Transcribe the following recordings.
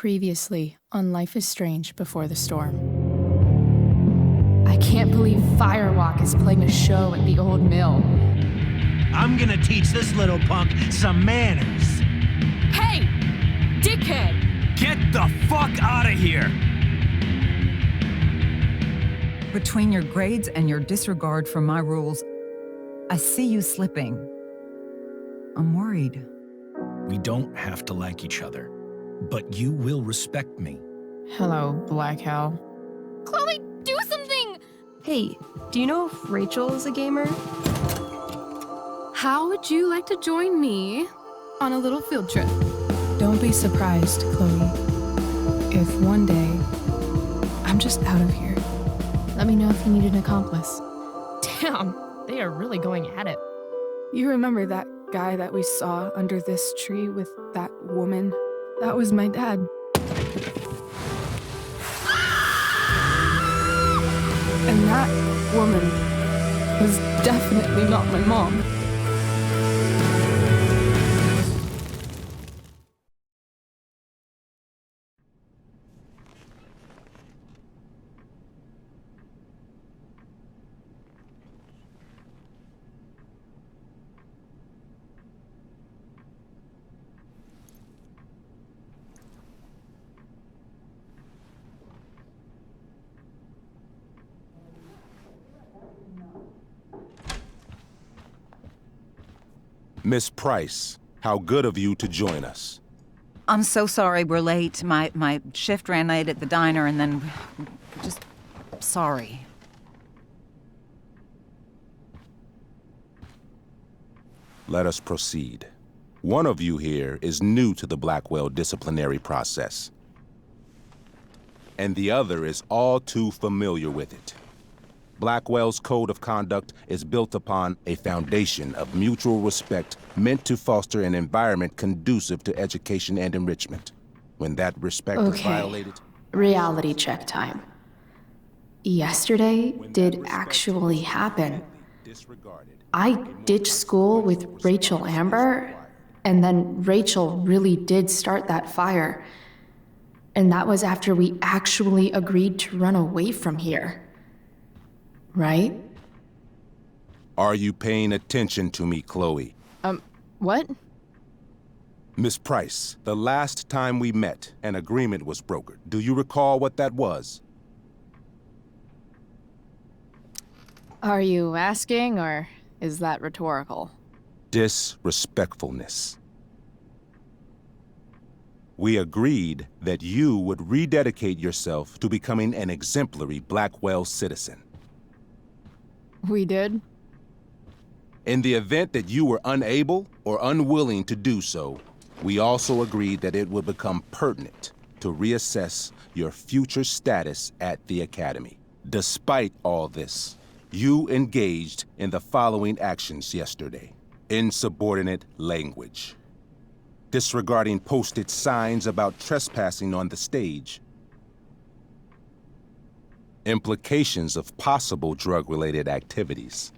Previously on Life is Strange Before the Storm. I can't believe Firewalk is playing a show at the old mill. I'm gonna teach this little punk some manners. Hey! Dickhead! Get the fuck out of here! Between your grades and your disregard for my rules, I see you slipping. I'm worried. We don't have to like each other, but you will respect me. Hello, Black Hal. Chloe, do something! Hey, do you know if Rachel is a gamer? How would you like to join me on a little field trip? Don't be surprised, Chloe, if one day I'm just out of here. Let me know if you need an accomplice. Damn, they are really going at it. You remember that guy that we saw under this tree with that woman? That was my dad. And that woman was definitely not my mom. Miss Price, how good of you to join us. I'm so sorry we're late. My shift ran late at the diner and then... just... sorry. Let us proceed. One of you here is new to the Blackwell disciplinary process, and the other is all too familiar with it. Blackwell's code of conduct is built upon a foundation of mutual respect meant to foster an environment conducive to education and enrichment. When that respect is violated... Reality check time. Yesterday did actually happen. I ditched school with Rachel Amber, and then Rachel really did start that fire. And that was after we actually agreed to run away from here. Right? Are you paying attention to me, Chloe? What? Miss Price, the last time we met, an agreement was brokered. Do you recall what that was? Are you asking, or is that rhetorical? Disrespectfulness. We agreed that you would rededicate yourself to becoming an exemplary Blackwell citizen. We did? In the event that you were unable or unwilling to do so, we also agreed that it would become pertinent to reassess your future status at the Academy. Despite all this, you engaged in the following actions yesterday. Insubordinate language. Disregarding posted signs about trespassing on the stage. Implications of possible drug-related activities.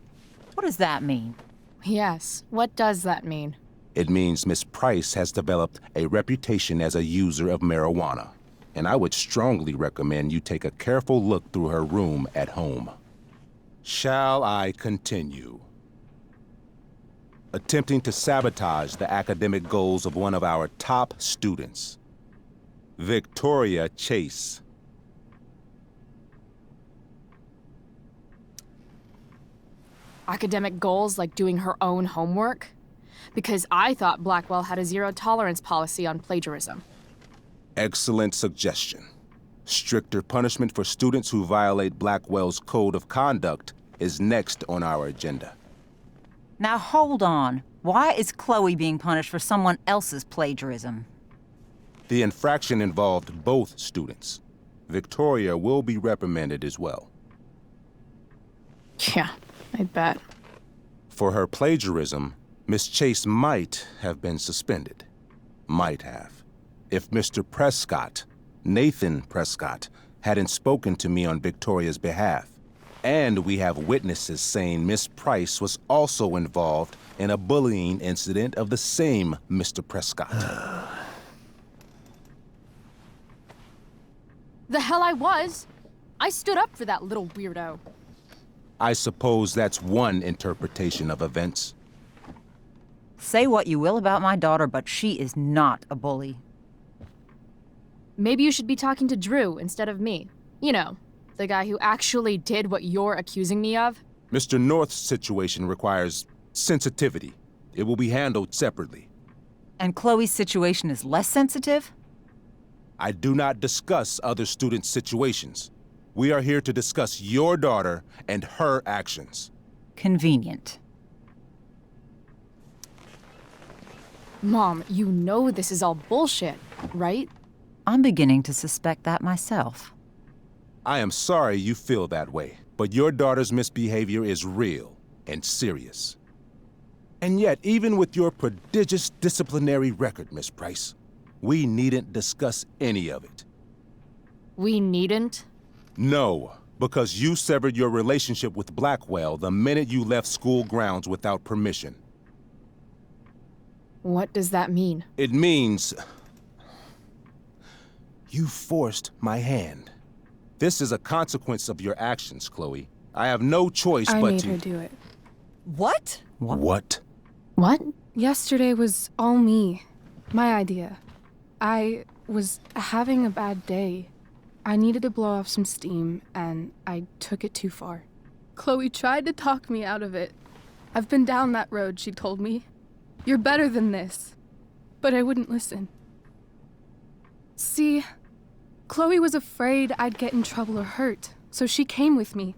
What does that mean? Yes, what does that mean? It means Miss Price has developed a reputation as a user of marijuana, and I would strongly recommend you take a careful look through her room at home. Shall I continue? Attempting to sabotage the academic goals of one of our top students, Victoria Chase. Academic goals like doing her own homework? Because I thought Blackwell had a zero-tolerance policy on plagiarism. Excellent suggestion. Stricter punishment for students who violate Blackwell's code of conduct is next on our agenda. Now hold on. Why is Chloe being punished for someone else's plagiarism? The infraction involved both students. Victoria will be reprimanded as well. Yeah, I bet. For her plagiarism, Miss Chase might have been suspended. Might have. If Mr. Prescott, Nathan Prescott, hadn't spoken to me on Victoria's behalf. And we have witnesses saying Miss Price was also involved in a bullying incident of the same Mr. Prescott. The hell I was! I stood up for that little weirdo. I suppose that's one interpretation of events. Say what you will about my daughter, but she is not a bully. Maybe you should be talking to Drew instead of me. You know, the guy who actually did what you're accusing me of. Mr. North's situation requires sensitivity. It will be handled separately. And Chloe's situation is less sensitive? I do not discuss other students' situations. We are here to discuss your daughter and her actions. Convenient. Mom, you know this is all bullshit, right? I'm beginning to suspect that myself. I am sorry you feel that way, but your daughter's misbehavior is real and serious. And yet, even with your prodigious disciplinary record, Miss Price, we needn't discuss any of it. We needn't? No, because you severed your relationship with Blackwell the minute you left school grounds without permission. What does that mean? It means you forced my hand. This is a consequence of your actions, Chloe. I have no choice I but made to... her do it. What? What? What? Yesterday was all me. My idea. I was having a bad day. I needed to blow off some steam, and I took it too far. Chloe tried to talk me out of it. I've been down that road, she told me. You're better than this. But I wouldn't listen. See, Chloe was afraid I'd get in trouble or hurt, so she came with me.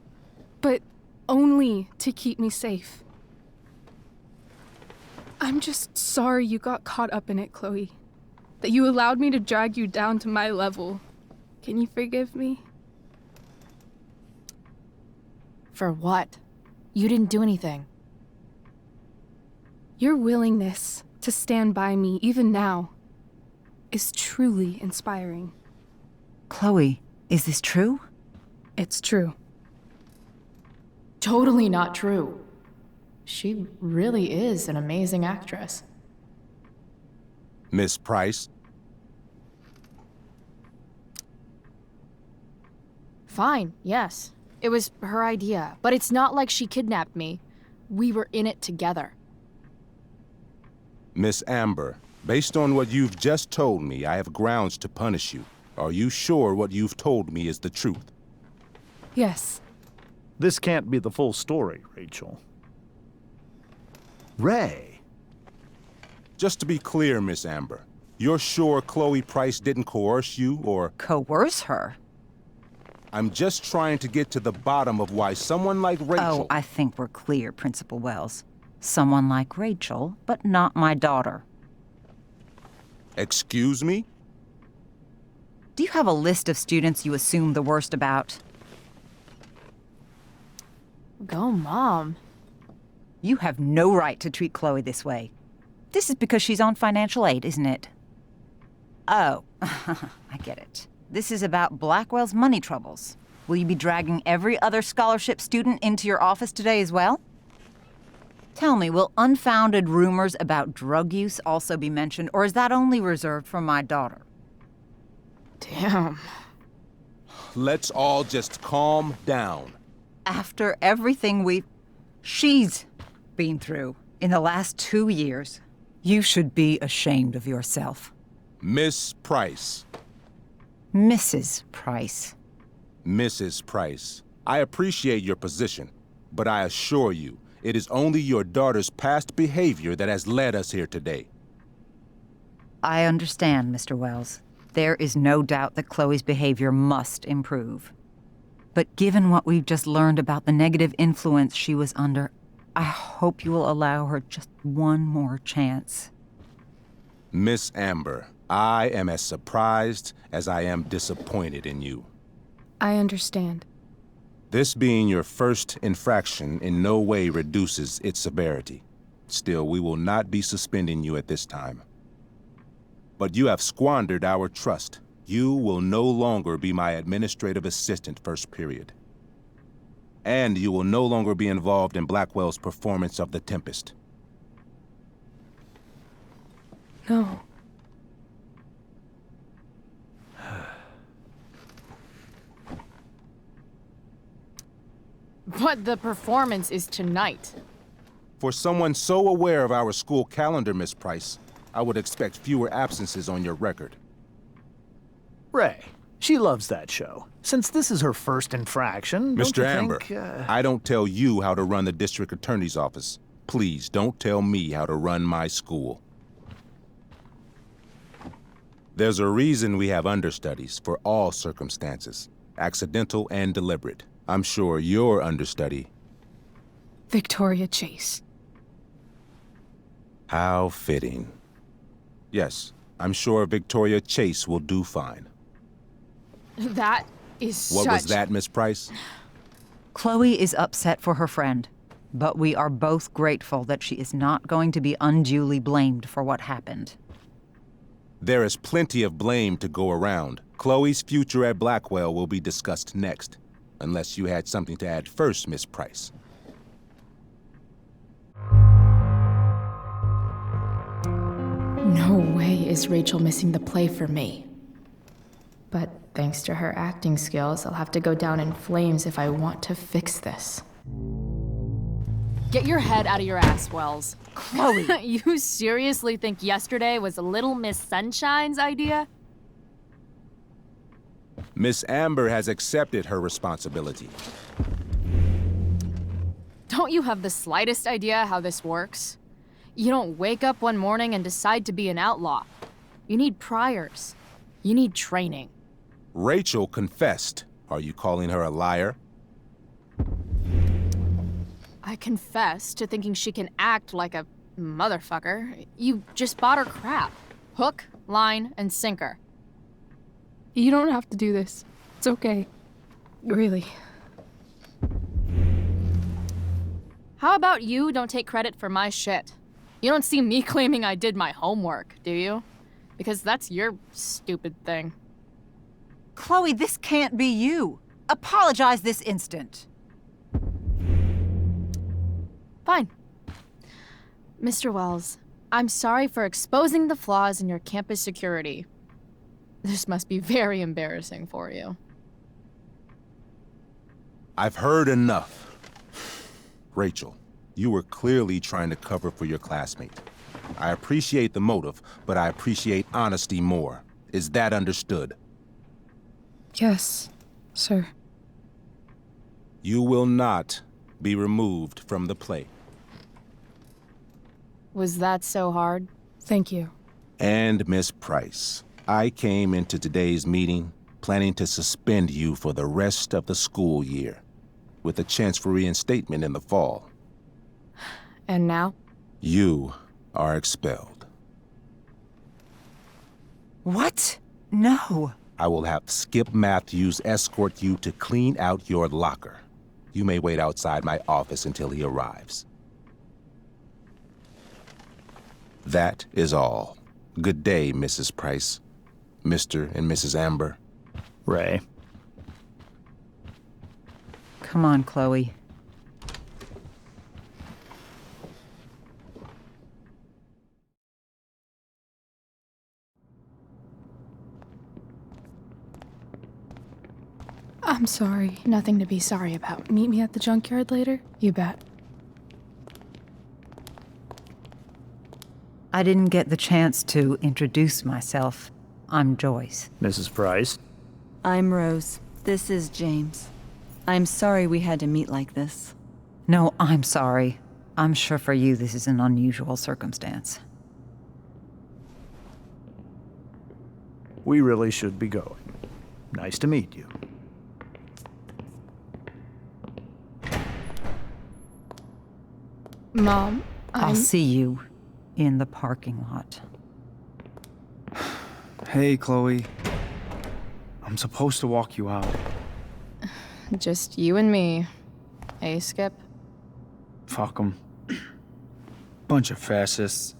But only to keep me safe. I'm just sorry you got caught up in it, Chloe. That you allowed me to drag you down to my level. Can you forgive me? For what? You didn't do anything. Your willingness to stand by me, even now, is truly inspiring. Chloe, is this true? It's true. Totally not true. She really is an amazing actress. Miss Price, Fine, yes. It was her idea, but it's not like she kidnapped me. We were in it together. Miss Amber, based on what you've just told me, I have grounds to punish you. Are you sure what you've told me is the truth? Yes. This can't be the full story, Rachel. Ray. Just to be clear, Miss Amber, you're sure Chloe Price didn't coerce you, or... Coerce her? I'm just trying to get to the bottom of why someone like Rachel... Oh, I think we're clear, Principal Wells. Someone like Rachel, but not my daughter. Excuse me? Do you have a list of students you assume the worst about? Go, Mom. You have no right to treat Chloe this way. This is because she's on financial aid, isn't it? Oh, I get it. This is about Blackwell's money troubles. Will you be dragging every other scholarship student into your office today as well? Tell me, will unfounded rumors about drug use also be mentioned, or is that only reserved for my daughter? Damn. Let's all just calm down. After everything she's been through in the last 2 years, you should be ashamed of yourself. Miss Price. Mrs. Price. Mrs. Price, I appreciate your position, but I assure you, it is only your daughter's past behavior that has led us here today. I understand, Mr. Wells. There is no doubt that Chloe's behavior must improve. But given what we've just learned about the negative influence she was under, I hope you will allow her just one more chance. Miss Amber, I am as surprised as I am disappointed in you. I understand. This being your first infraction in no way reduces its severity. Still, we will not be suspending you at this time. But you have squandered our trust. You will no longer be my administrative assistant first period. And you will no longer be involved in Blackwell's performance of The Tempest. No. But the performance is tonight. For someone so aware of our school calendar, Miss Price, I would expect fewer absences on your record. Ray, she loves that show. Since this is her first infraction, don't Mr. you Amber, think, I don't tell you how to run the district attorney's office. Please don't tell me how to run my school. There's a reason we have understudies for all circumstances, accidental and deliberate. I'm sure your understudy. Victoria Chase. How fitting. Yes, I'm sure Victoria Chase will do fine. That is What such... was that, Miss Price? Chloe is upset for her friend, but we are both grateful that she is not going to be unduly blamed for what happened. There is plenty of blame to go around. Chloe's future at Blackwell will be discussed next. Unless you had something to add first, Miss Price. No way is Rachel missing the play for me. But thanks to her acting skills, I'll have to go down in flames if I want to fix this. Get your head out of your ass, Wells. Chloe! You seriously think yesterday was Little Miss Sunshine's idea? Miss Amber has accepted her responsibility. Don't you have the slightest idea how this works? You don't wake up one morning and decide to be an outlaw. You need priors. You need training. Rachel confessed. Are you calling her a liar? I confess to thinking she can act like a motherfucker. You just bought her crap. Hook, line, and sinker. You don't have to do this. It's okay. Really. How about you don't take credit for my shit? You don't see me claiming I did my homework, do you? Because that's your stupid thing. Chloe, this can't be you. Apologize this instant. Fine. Mr. Wells, I'm sorry for exposing the flaws in your campus security. This must be very embarrassing for you. I've heard enough. Rachel, you were clearly trying to cover for your classmate. I appreciate the motive, but I appreciate honesty more. Is that understood? Yes, sir. You will not be removed from the play. Was that so hard? Thank you. And Miss Price, I came into today's meeting planning to suspend you for the rest of the school year, with a chance for reinstatement in the fall. And now? You are expelled. What? No. I will have Skip Matthews escort you to clean out your locker. You may wait outside my office until he arrives. That is all. Good day, Mrs. Price. Mr. and Mrs. Amber. Ray. Come on, Chloe. I'm sorry. Nothing to be sorry about. Meet me at the junkyard later? You bet. I didn't get the chance to introduce myself. I'm Joyce. Mrs. Price. I'm Rose. This is James. I'm sorry we had to meet like this. No, I'm sorry. I'm sure for you this is an unusual circumstance. We really should be going. Nice to meet you. Mom, I'll see you in the parking lot. Hey, Chloe. I'm supposed to walk you out. Just you and me. Hey, Skip? Fuck 'em. Bunch of fascists.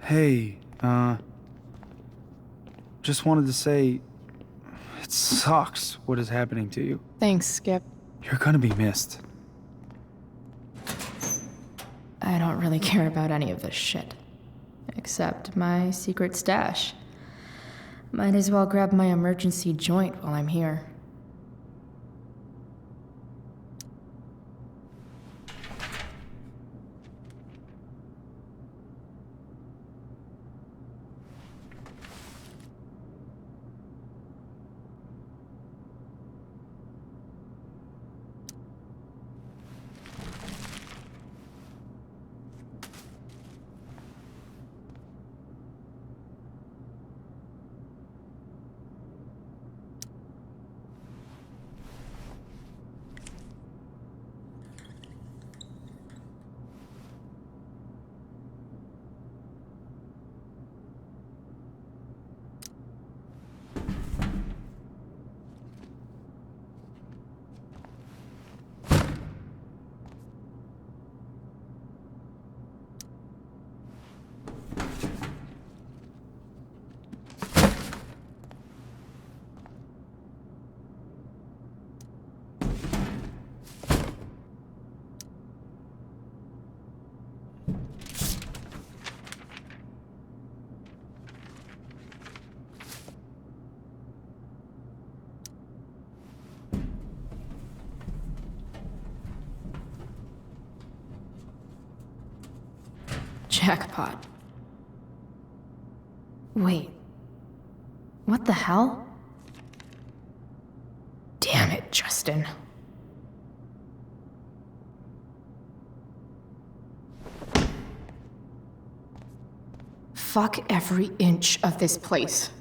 Hey, just wanted to say, it sucks what is happening to you. Thanks, Skip. You're gonna be missed. I don't really care about any of this shit. Except my secret stash. Might as well grab my emergency joint while I'm here. Jackpot. Wait. What the hell? Damn it, Justin. Fuck every inch of this place.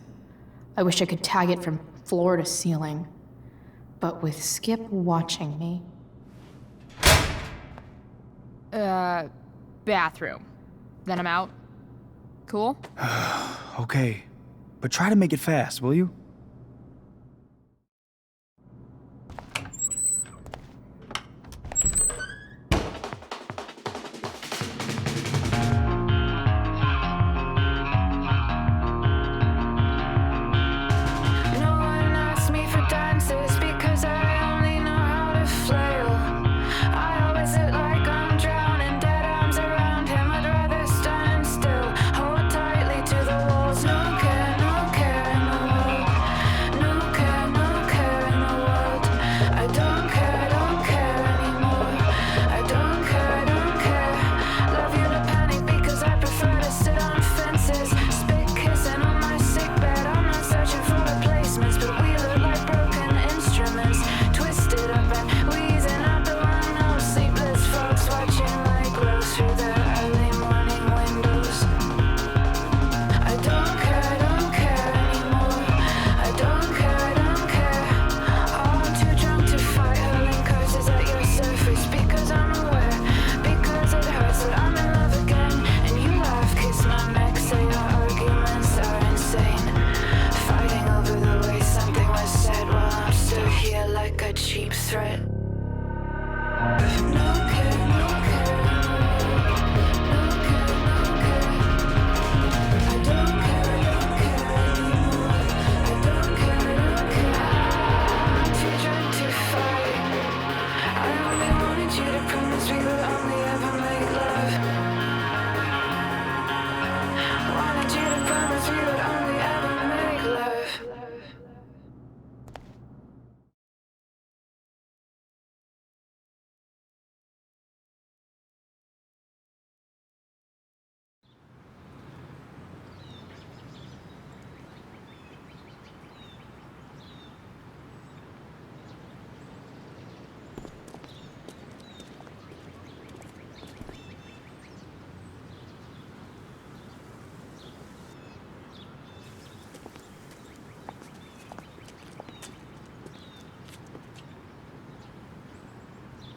I wish I could tag it from floor to ceiling. But with Skip watching me. Bathroom. Then I'm out. Cool? Okay, but try to make it fast, will you?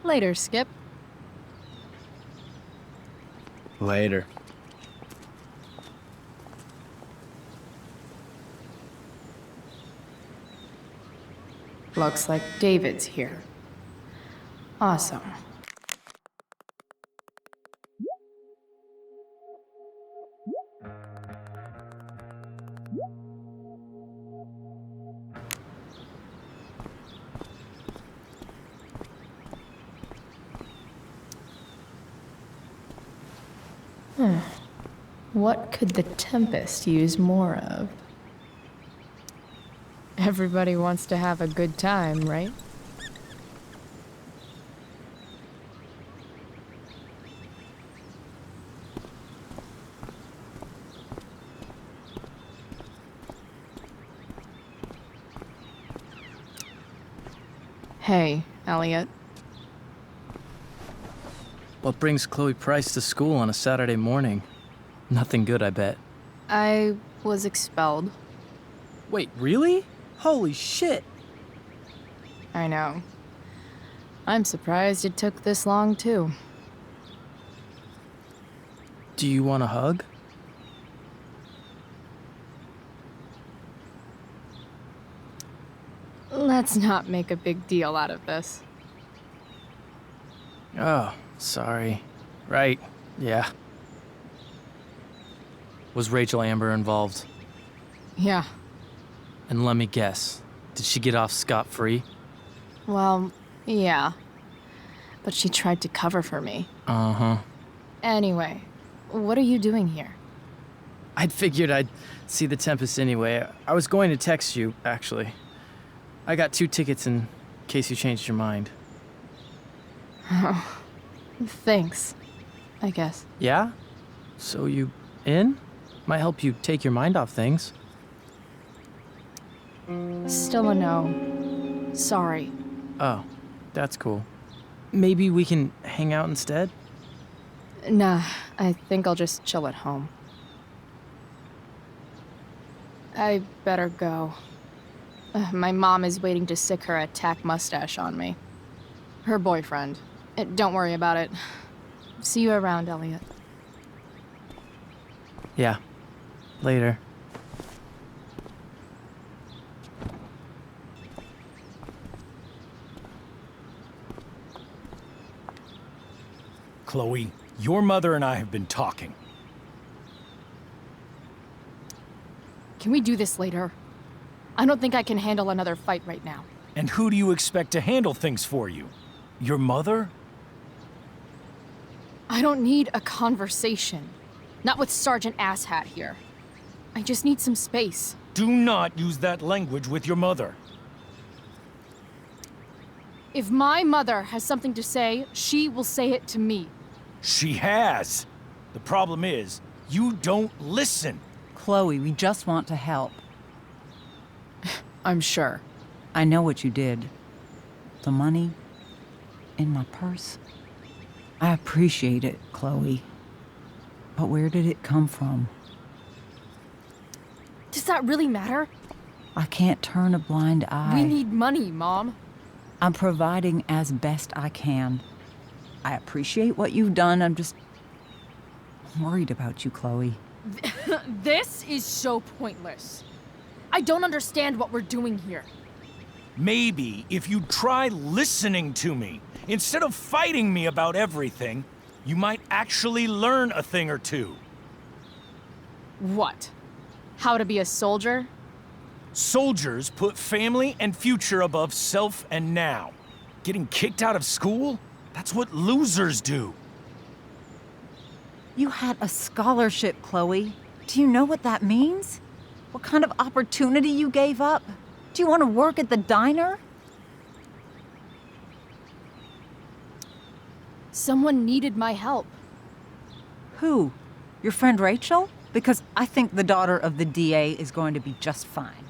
Later, Skip. Later. Looks like David's here. Awesome. What could the Tempest use more of? Everybody wants to have a good time, right? Hey, Elliot. What brings Chloe Price to school on a Saturday morning? Nothing good, I bet. I was expelled. Wait, really? Holy shit! I know. I'm surprised it took this long, too. Do you want a hug? Let's not make a big deal out of this. Oh, sorry. Right, yeah. Was Rachel Amber involved? Yeah. And let me guess, did she get off scot-free? Well, yeah. But she tried to cover for me. Uh-huh. Anyway, what are you doing here? I'd figured I'd see the Tempest anyway. I was going to text you, actually. I got 2 tickets in case you changed your mind. Oh, thanks, I guess. Yeah? So you in? Might help you take your mind off things. Still a no. Sorry. Oh, that's cool. Maybe we can hang out instead? Nah, I think I'll just chill at home. I better go. My mom is waiting to sick her attack mustache on me. Her boyfriend. Don't worry about it. See you around, Elliot. Yeah. Later. Chloe, your mother and I have been talking. Can we do this later? I don't think I can handle another fight right now. And who do you expect to handle things for you? Your mother? I don't need a conversation. Not with Sergeant Asshat here. I just need some space. Do not use that language with your mother. If my mother has something to say, she will say it to me. She has. The problem is, you don't listen. Chloe, we just want to help. I'm sure. I know what you did. The money in my purse. I appreciate it, Chloe. But where did it come from? Does that really matter? I can't turn a blind eye. We need money, Mom. I'm providing as best I can. I appreciate what you've done. I'm worried about you, Chloe. This is so pointless. I don't understand what we're doing here. Maybe if you try listening to me, instead of fighting me about everything, you might actually learn a thing or two. What? How to be a soldier? Soldiers put family and future above self and now. Getting kicked out of school? That's what losers do. You had a scholarship, Chloe. Do you know what that means? What kind of opportunity you gave up? Do you want to work at the diner? Someone needed my help. Who? Your friend Rachel? Because I think the daughter of the DA is going to be just fine.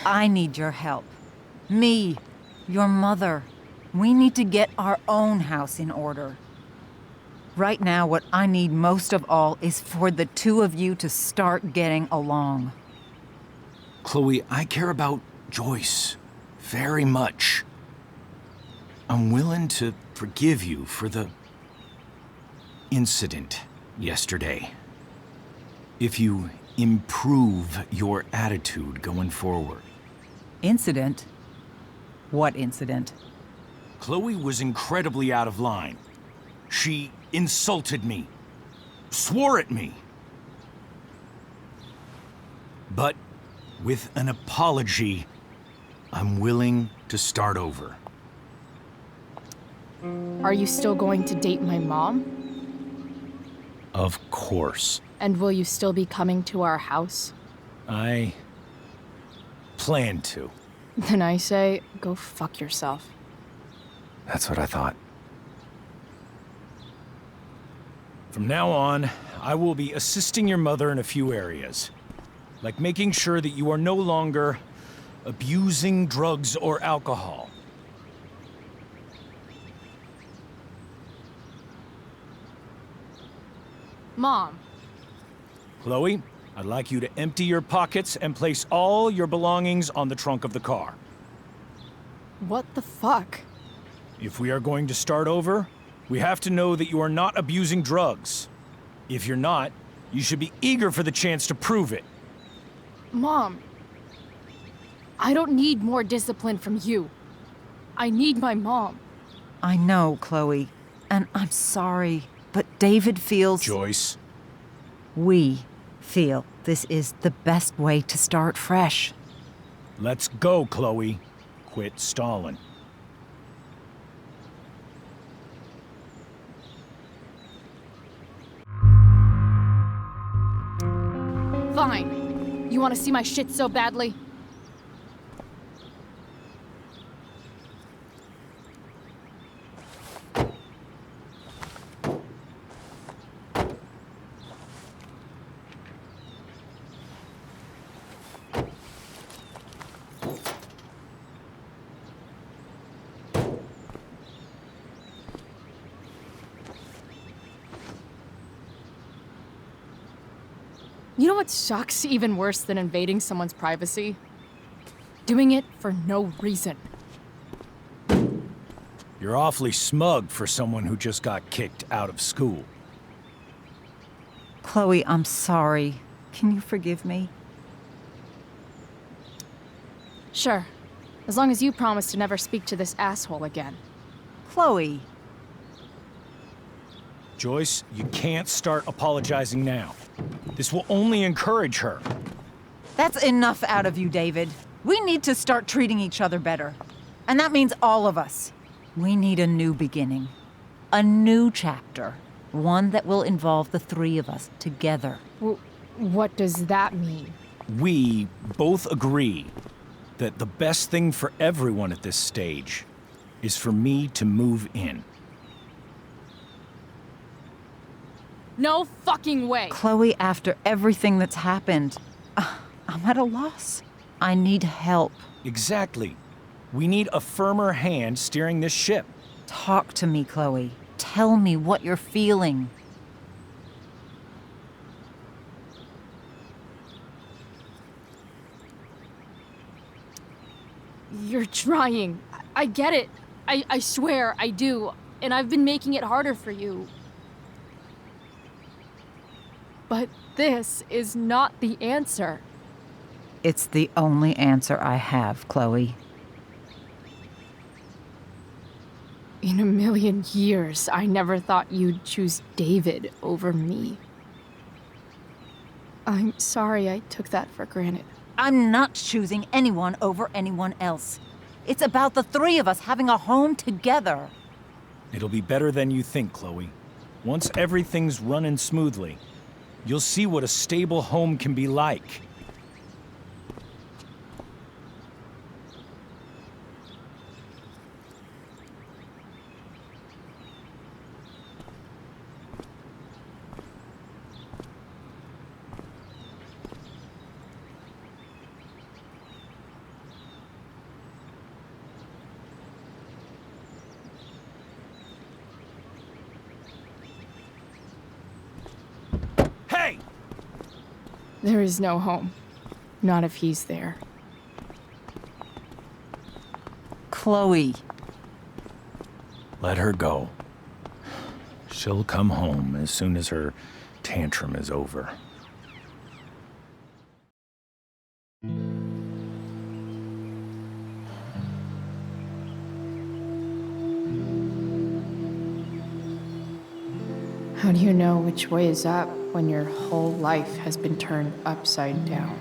I need your help. Me, your mother. We need to get our own house in order. Right now, what I need most of all is for the two of you to start getting along. Chloe, I care about Joyce very much. I'm willing to forgive you for the incident yesterday. If you improve your attitude going forward. Incident? What incident? Chloe was incredibly out of line. She insulted me, swore at me. But with an apology, I'm willing to start over. Are you still going to date my mom? Of course. And will you still be coming to our house? I plan to. Then I say, go fuck yourself. That's what I thought. From now on, I will be assisting your mother in a few areas. Like making sure that you are no longer abusing drugs or alcohol. Mom. Chloe, I'd like you to empty your pockets and place all your belongings on the trunk of the car. What the fuck? If we are going to start over, we have to know that you are not abusing drugs. If you're not, you should be eager for the chance to prove it. Mom. I don't need more discipline from you. I need my mom. I know, Chloe, and I'm sorry, but David feels... Joyce. We feel this is the best way to start fresh. Let's go, Chloe. Quit stalling. Fine. You want to see my shit so badly? You know what sucks even worse than invading someone's privacy? Doing it for no reason. You're awfully smug for someone who just got kicked out of school. Chloe, I'm sorry. Can you forgive me? Sure. As long as you promise to never speak to this asshole again. Chloe. Joyce, you can't start apologizing now. This will only encourage her. That's enough out of you, David. We need to start treating each other better. And that means all of us. We need a new beginning. A new chapter. One that will involve the three of us together. What does that mean? We both agree that the best thing for everyone at this stage is for me to move in. No fucking way! Chloe, after everything that's happened, I'm at a loss. I need help. Exactly. We need a firmer hand steering this ship. Talk to me, Chloe. Tell me what you're feeling. You're trying. I get it. I swear, I do. And I've been making it harder for you. But this is not the answer. It's the only answer I have, Chloe. In a million years, I never thought you'd choose David over me. I'm sorry I took that for granted. I'm not choosing anyone over anyone else. It's about the three of us having a home together. It'll be better than you think, Chloe. Once everything's running smoothly, you'll see what a stable home can be like. Hey! There is no home. Not if he's there. Chloe. Let her go. She'll come home as soon as her tantrum is over. How do you know which way is up when your whole life has been turned upside down?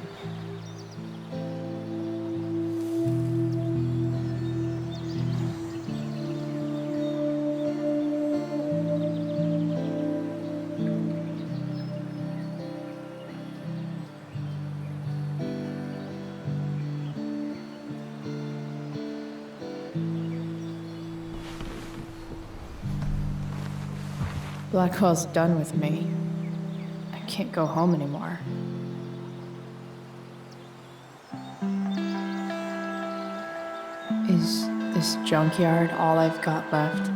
Blackwell's done with me. I can't go home anymore. Is this junkyard all I've got left?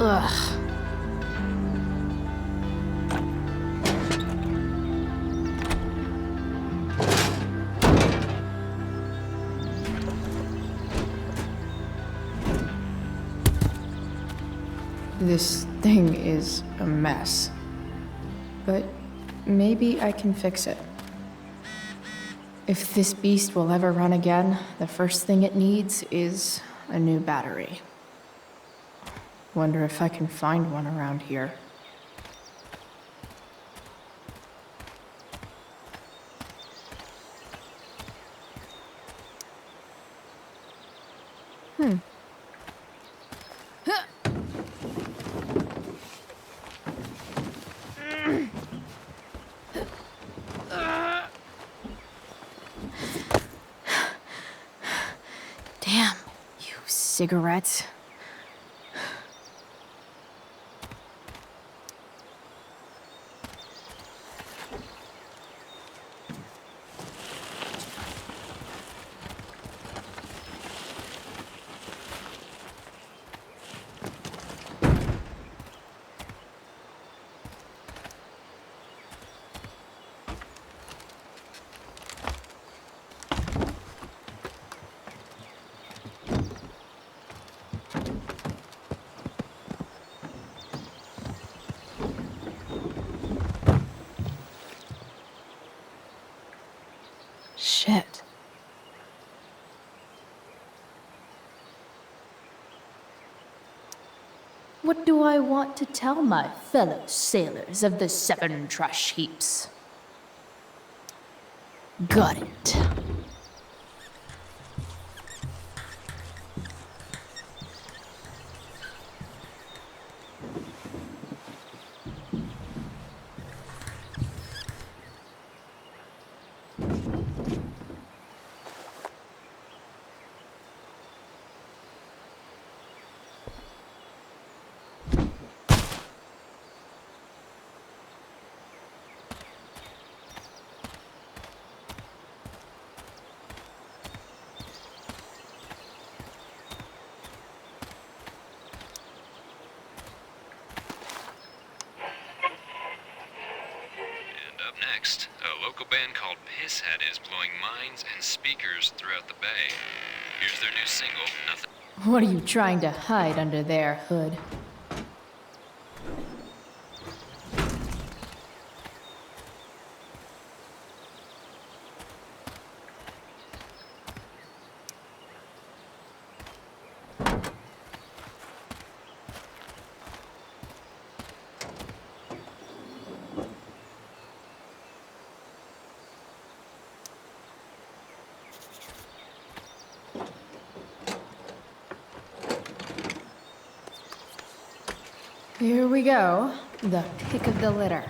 Ugh. This thing is a mess. But maybe I can fix it. If this beast will ever run again, the first thing it needs is a new battery. Wonder if I can find one around here. Damn, you cigarettes. Shit. What do I want to tell my fellow sailors of the 7 trash heaps? Got it. Next, a local band called Pisshead is blowing minds and speakers throughout the bay. Here's their new single, Nothing. What are you trying to hide under there, Hood? Here we go. The pick of the litter.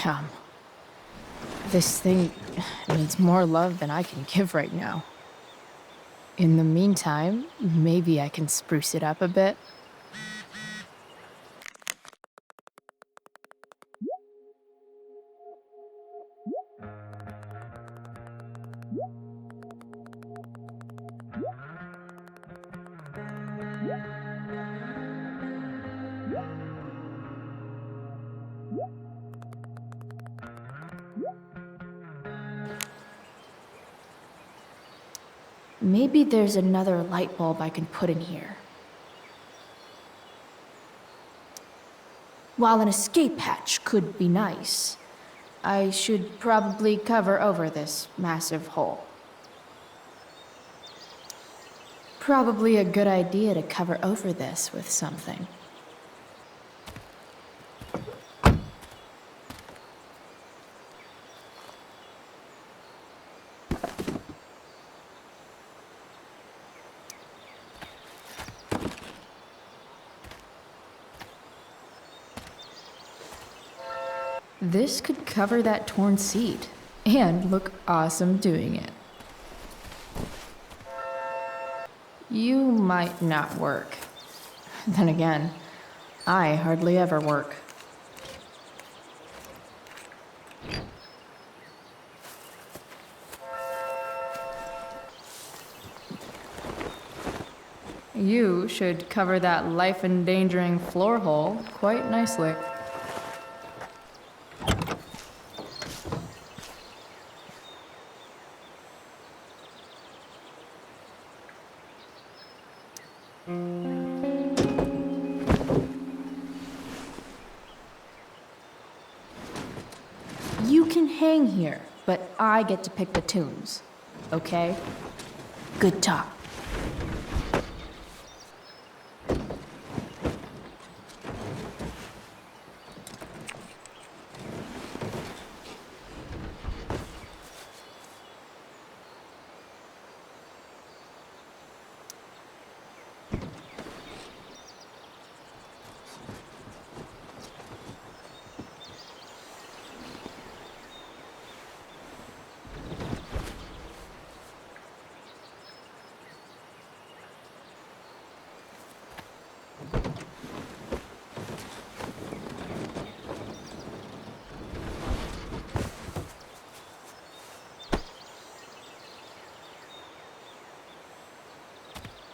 Damn. This thing needs more love than I can give right now. In the meantime, maybe I can spruce it up a bit. Maybe there's another light bulb I can put in here. While an escape hatch could be nice, I should probably cover over this massive hole. Probably a good idea to cover over this with something. This could cover that torn seat and look awesome doing it. You might not work. Then again, I hardly ever work. You should cover that life-endangering floor hole quite nicely. You can hang here, but I get to pick the tunes. Okay? Good talk.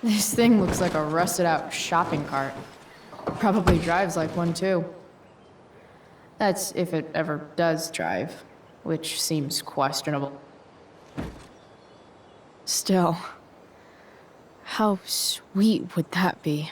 This thing looks like a rusted out shopping cart. Probably drives like one too. That's if it ever does drive, which seems questionable. Still, how sweet would that be?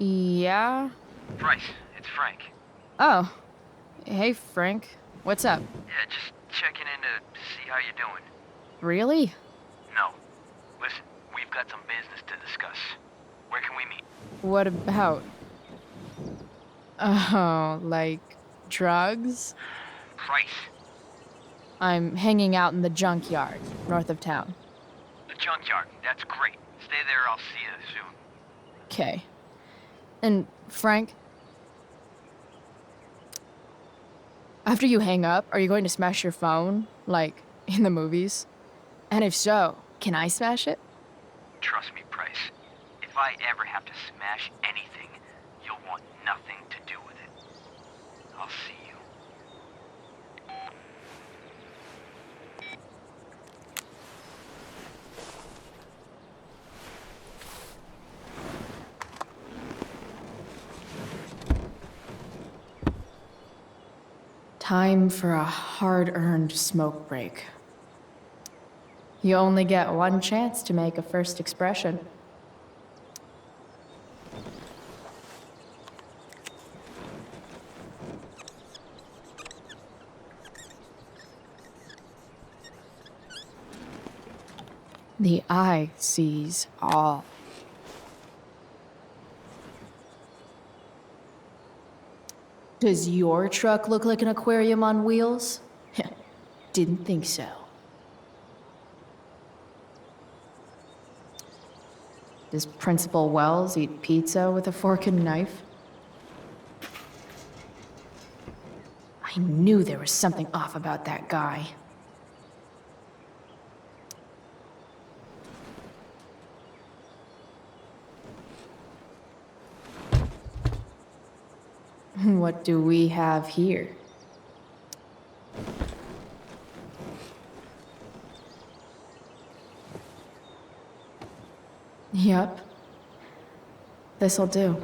Yeah? Bryce, it's Frank. Oh. Hey, Frank. What's up? Yeah, just checking in to see how you're doing. Really? No. Listen, we've got some business to discuss. Where can we meet? What about? Oh, like drugs? Bryce. I'm hanging out in the junkyard, north of town. The junkyard. That's great. Stay there, I'll see you soon. Okay. And, Frank? After you hang up, are you going to smash your phone? Like, in the movies? And if so, can I smash it? Trust me, Bryce. If I ever have to smash anything, you'll want nothing to do with it. I'll see you. Time for a hard-earned smoke break. You only get one chance to make a first expression. The eye sees all. Does your truck look like an aquarium on wheels? Didn't think so. Does Principal Wells eat pizza with a fork and knife? I knew there was something off about that guy. What do we have here? Yep. This'll do.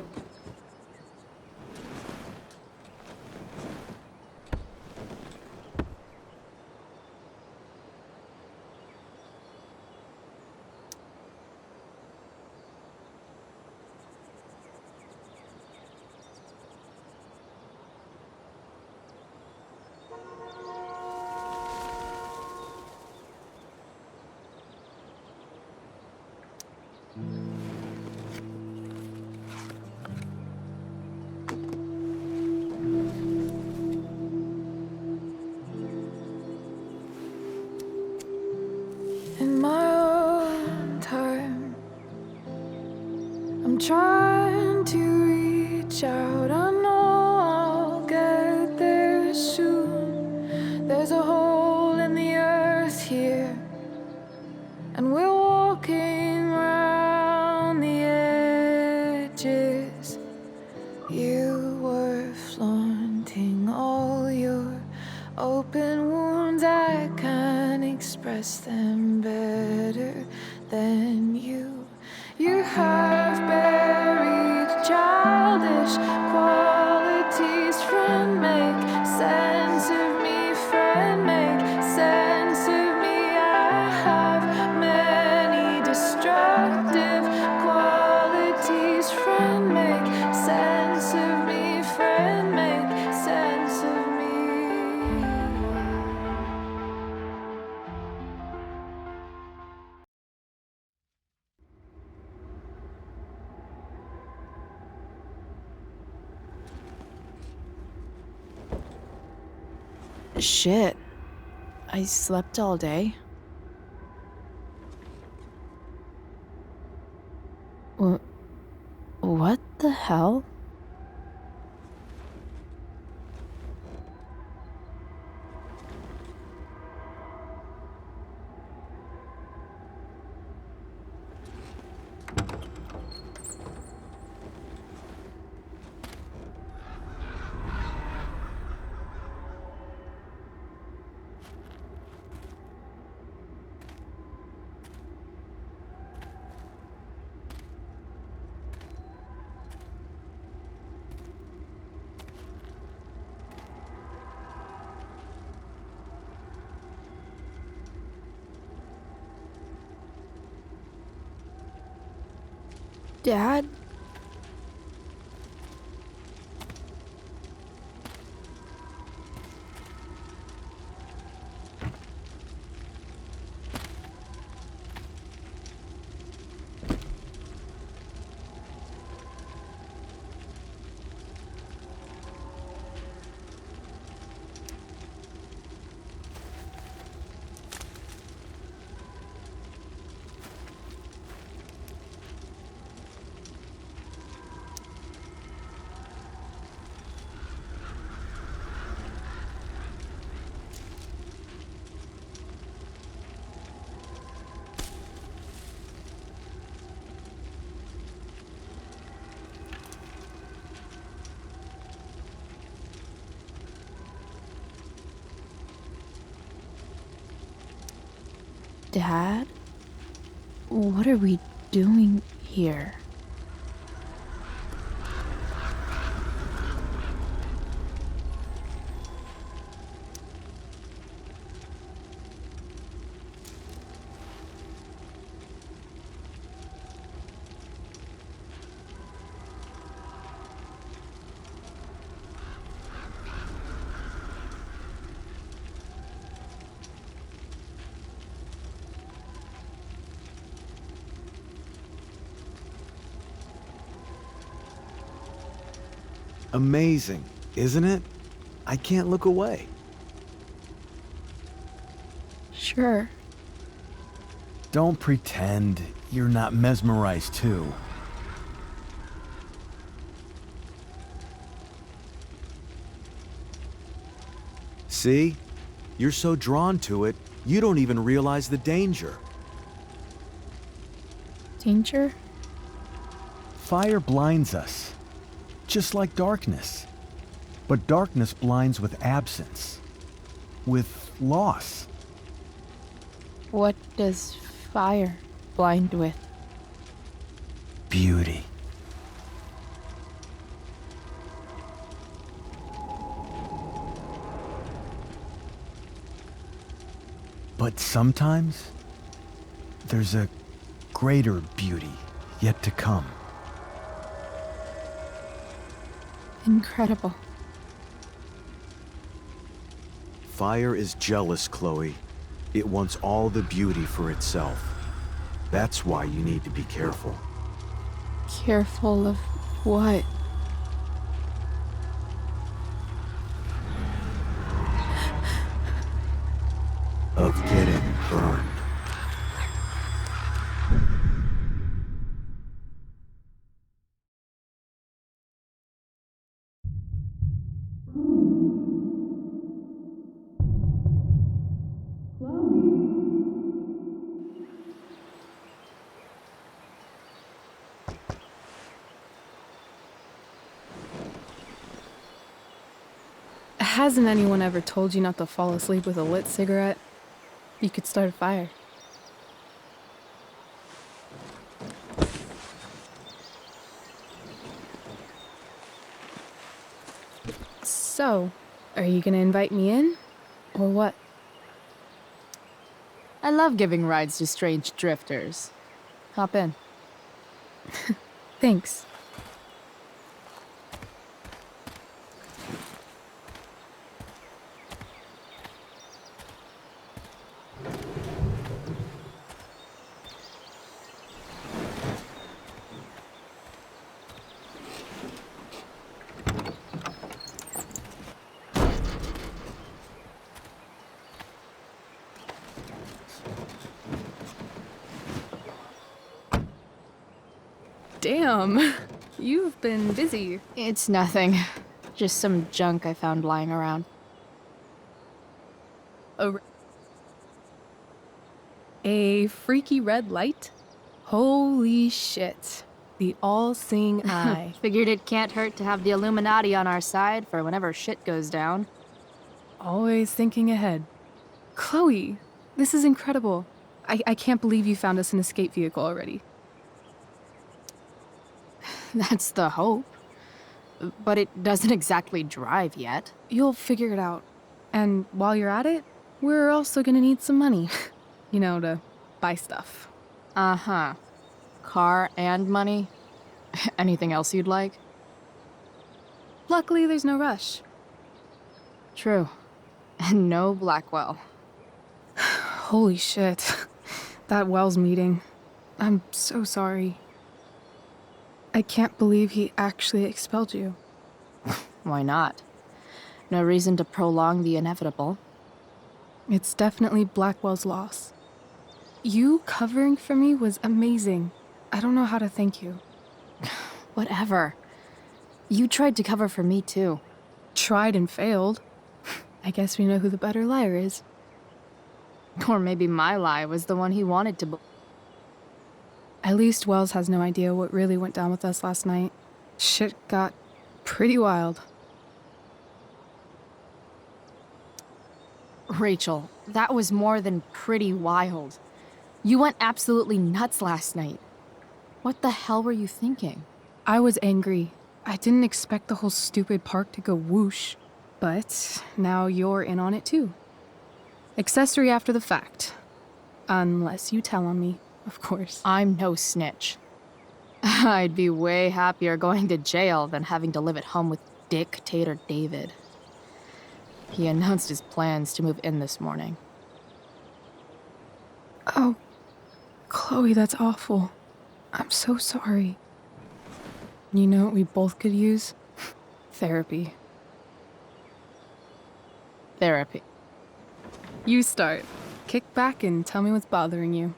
I'm trying to reach out. I know I'll get there soon. There's a hole in the earth here, and we're walking around the edges. You were flaunting all your open wounds. I can't express them better than you. You have buried childish qualities. Friend, make sense of me. Friend, make sense of me. I have many destructive qualities. Friend, make sense of me. Friend, make sense of me. Shit. I slept all day. What the hell? Dad? Dad? What are we doing here? Amazing, isn't it? I can't look away. Sure. Don't pretend you're not mesmerized too. See? You're so drawn to it, you don't even realize the danger. Danger? Fire blinds us, just like darkness. But darkness blinds with absence, with loss. What does fire blind with? Beauty. But sometimes, there's a greater beauty yet to come. Incredible. Fire is jealous, Chloe. It wants all the beauty for itself. That's why you need to be careful. Careful of what? Of getting burned. Hasn't anyone ever told you not to fall asleep with a lit cigarette? You could start a fire. So, are you gonna invite me in? Or what? I love giving rides to strange drifters. Hop in. Thanks. Damn, you've been busy. It's nothing. Just some junk I found lying around. A freaky red light? Holy shit. The all-seeing eye. Figured it can't hurt to have the Illuminati on our side for whenever shit goes down. Always thinking ahead. Chloe, this is incredible. I can't believe you found us an escape vehicle already. That's the hope. But it doesn't exactly drive yet. You'll figure it out. And while you're at it, we're also gonna need some money. You know, to buy stuff. Uh-huh. Car and money? Anything else you'd like? Luckily, there's no rush. True. And no Blackwell. Holy shit. That Wells meeting. I'm so sorry. I can't believe he actually expelled you. Why not? No reason to prolong the inevitable. It's definitely Blackwell's loss. You covering for me was amazing. I don't know how to thank you. Whatever. You tried to cover for me too. Tried and failed. I guess we know who the better liar is. Or maybe my lie was the one he wanted to At least Wells has no idea what really went down with us last night. Shit got pretty wild. Rachel, that was more than pretty wild. You went absolutely nuts last night. What the hell were you thinking? I was angry. I didn't expect the whole stupid park to go whoosh. But now you're in on it too. Accessory after the fact. Unless you tell on me, of course. I'm no snitch. I'd be way happier going to jail than having to live at home with Dictator David. He announced his plans to move in this morning. Oh, Chloe, that's awful. I'm so sorry. You know what we both could use? Therapy. Therapy. You start. Kick back and tell me what's bothering you.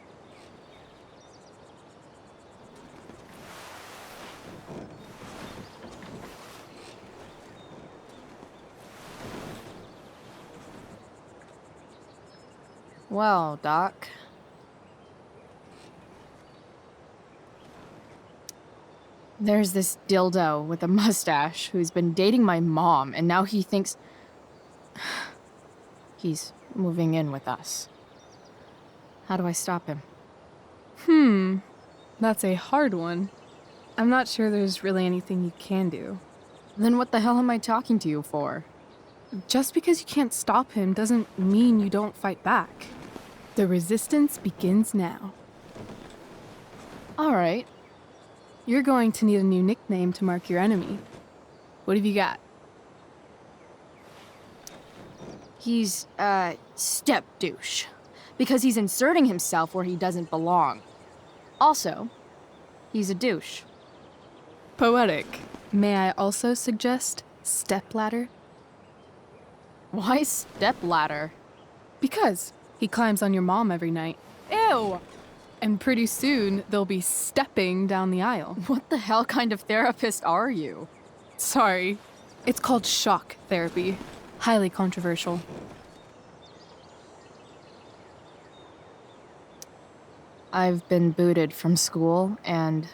Well, Doc. There's this dildo with a mustache who's been dating my mom, and now he thinks he's moving in with us. How do I stop him? That's a hard one. I'm not sure there's really anything you can do. Then what the hell am I talking to you for? Just because you can't stop him doesn't mean you don't fight back. The resistance begins now. All right. You're going to need a new nickname to mark your enemy. What have you got? He's, step douche. Because he's inserting himself where he doesn't belong. Also, he's a douche. Poetic. May I also suggest stepladder? Why stepladder? Because he climbs on your mom every night. Ew! And pretty soon, they'll be stepping down the aisle. What the hell kind of therapist are you? Sorry. It's called shock therapy. Highly controversial. I've been booted from school, and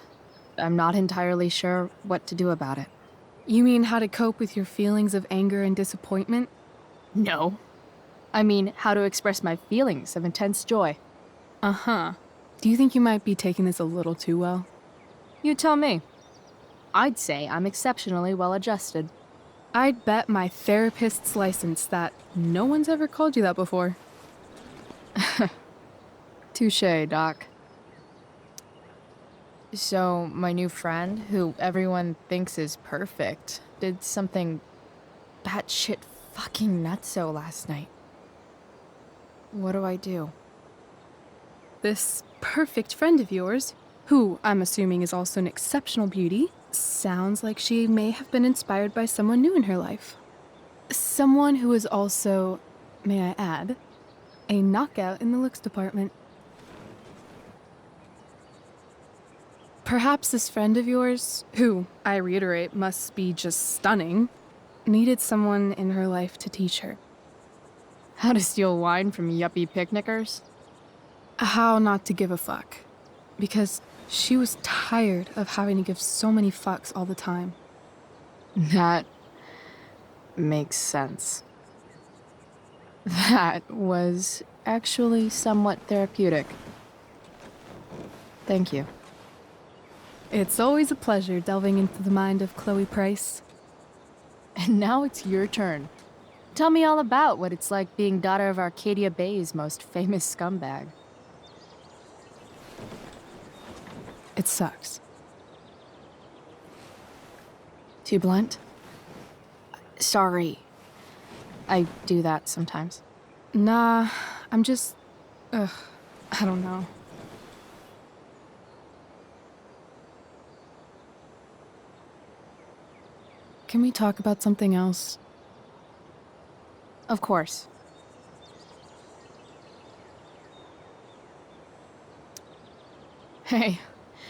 I'm not entirely sure what to do about it. You mean how to cope with your feelings of anger and disappointment? No. I mean, how to express my feelings of intense joy. Uh-huh. Do you think you might be taking this a little too well? You tell me. I'd say I'm exceptionally well adjusted. I'd bet my therapist's license that no one's ever called you that before. Touché, Doc. So, my new friend, who everyone thinks is perfect, did something batshit fucking nutso last night. What do I do? This perfect friend of yours, who I'm assuming is also an exceptional beauty, sounds like she may have been inspired by someone new in her life. Someone who is also, may I add, a knockout in the looks department. Perhaps this friend of yours, who, I reiterate, must be just stunning, needed someone in her life to teach her. How to steal wine from yuppie picnickers? How not to give a fuck. Because she was tired of having to give so many fucks all the time. That makes sense. That was actually somewhat therapeutic. Thank you. It's always a pleasure delving into the mind of Chloe Price. And now it's your turn. Tell me all about what it's like being daughter of Arcadia Bay's most famous scumbag. It sucks. Too blunt? Sorry. I do that sometimes. Nah, I'm just... I don't know. Can we talk about something else? Of course. Hey,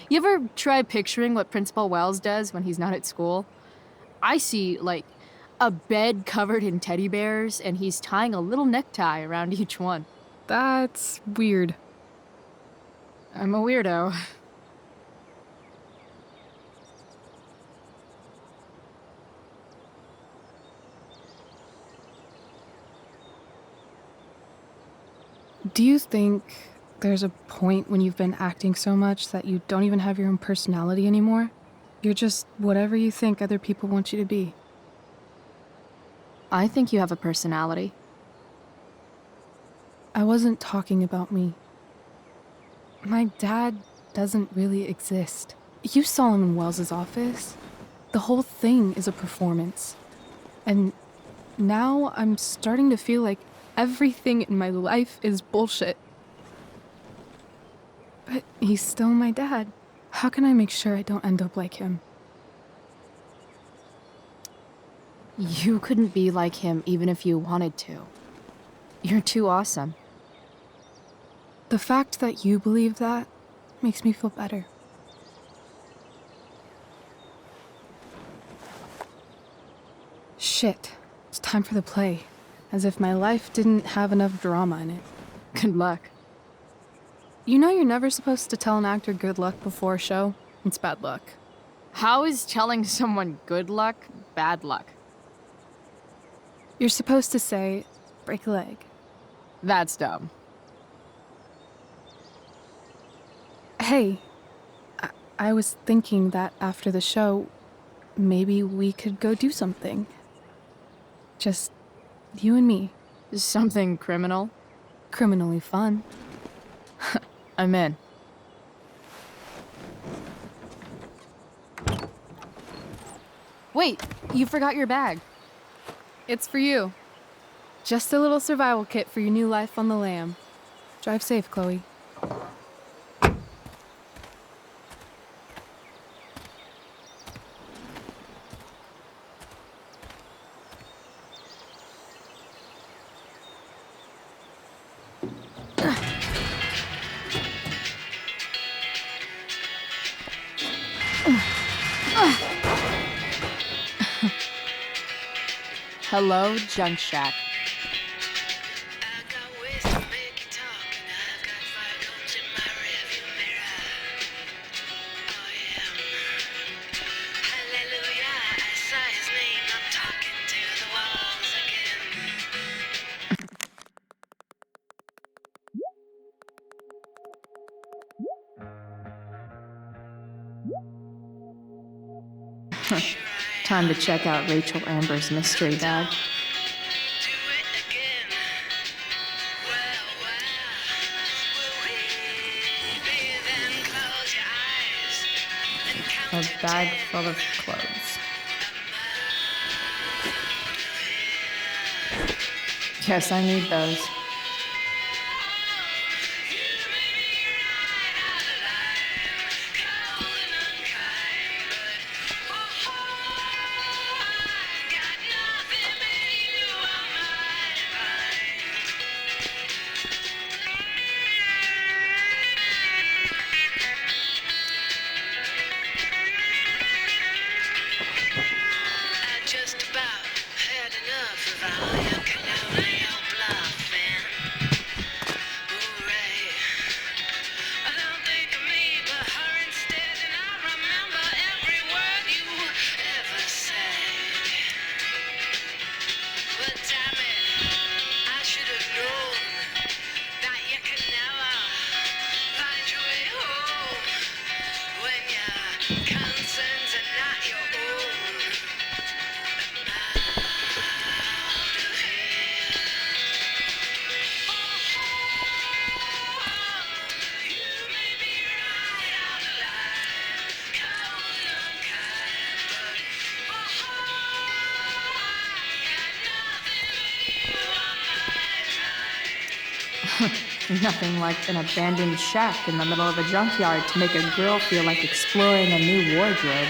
you ever try picturing what Principal Wells does when he's not at school? I see, like, a bed covered in teddy bears, and he's tying a little necktie around each one. That's weird. I'm a weirdo. Do you think there's a point when you've been acting so much that you don't even have your own personality anymore? You're just whatever you think other people want you to be. I think you have a personality. I wasn't talking about me. My dad doesn't really exist. You saw him in Wells's office. The whole thing is a performance. And now I'm starting to feel like everything in my life is bullshit. But he's still my dad. How can I make sure I don't end up like him? You couldn't be like him even if you wanted to. You're too awesome. The fact that you believe that makes me feel better. Shit. It's time for the play. As if my life didn't have enough drama in it. Good luck. You know you're never supposed to tell an actor good luck before a show? It's bad luck. How is telling someone good luck bad luck? You're supposed to say, break a leg. That's dumb. Hey, I was thinking that after the show, maybe we could go do something. Just you and me. Something criminal? Criminally fun. I'm in. Wait, you forgot your bag. It's for you. Just a little survival kit for your new life on the lam. Drive safe, Chloe. Hello, Junk Shack. Time to check out Rachel Amber's mystery bag. A bag full of clothes. Yes, I need those. Nothing like an abandoned shack in the middle of a junkyard to make a girl feel like exploring a new wardrobe.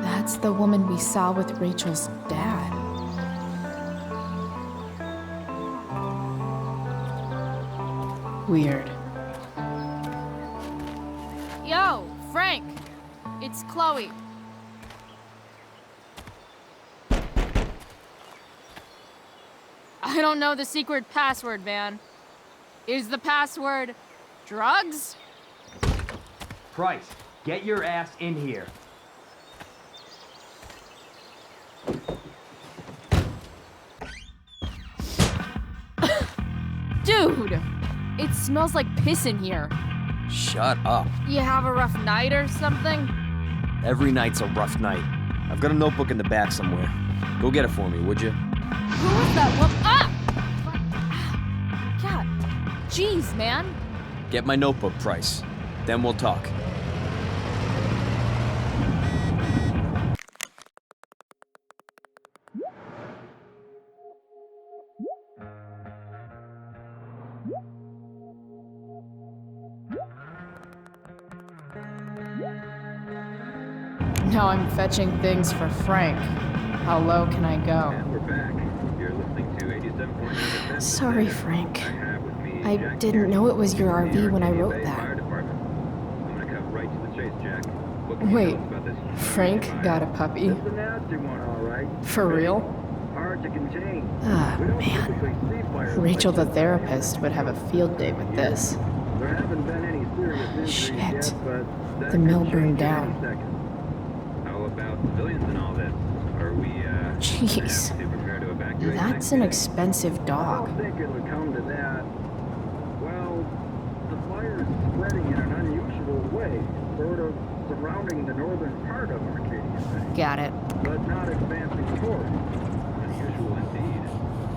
That's the woman we saw with Rachel's dad. Weird. Yo, Frank! It's Chloe. I don't know the secret password, man. Is the password drugs? Price, get your ass in here. Dude! It smells like piss in here. Shut up. You have a rough night or something? Every night's a rough night. I've got a notebook in the back somewhere. Go get it for me, would you? Who was that woman? Ah! God. Jeez, man. Get my notebook, Price. Then we'll talk. Now I'm fetching things for Frank. How low can I go? And we're back. You're listening to 87.9. Sorry, Frank. I didn't know it was your RV when I wrote that. I'm gonna cut right to the chase, Jack. What can you Wait, tell us about this? Frank got a puppy? It's a nasty one, all right. For real? Hard to contain. Ah, We don't man. typically see fires Rachel like the this. therapist would have a field day with this. There haven't been any serious injuries Shit. yet, but that The could mill change burned any down. second. How about civilians and all this? Are we, Jeez. to prepare to evacuate? That's an expensive I dog. don't think it would come to that. Well, the fire is spreading in an unusual way, sort of surrounding the northern part of Arcadia Bay, Got it. but not advancing toward it. Unusual indeed.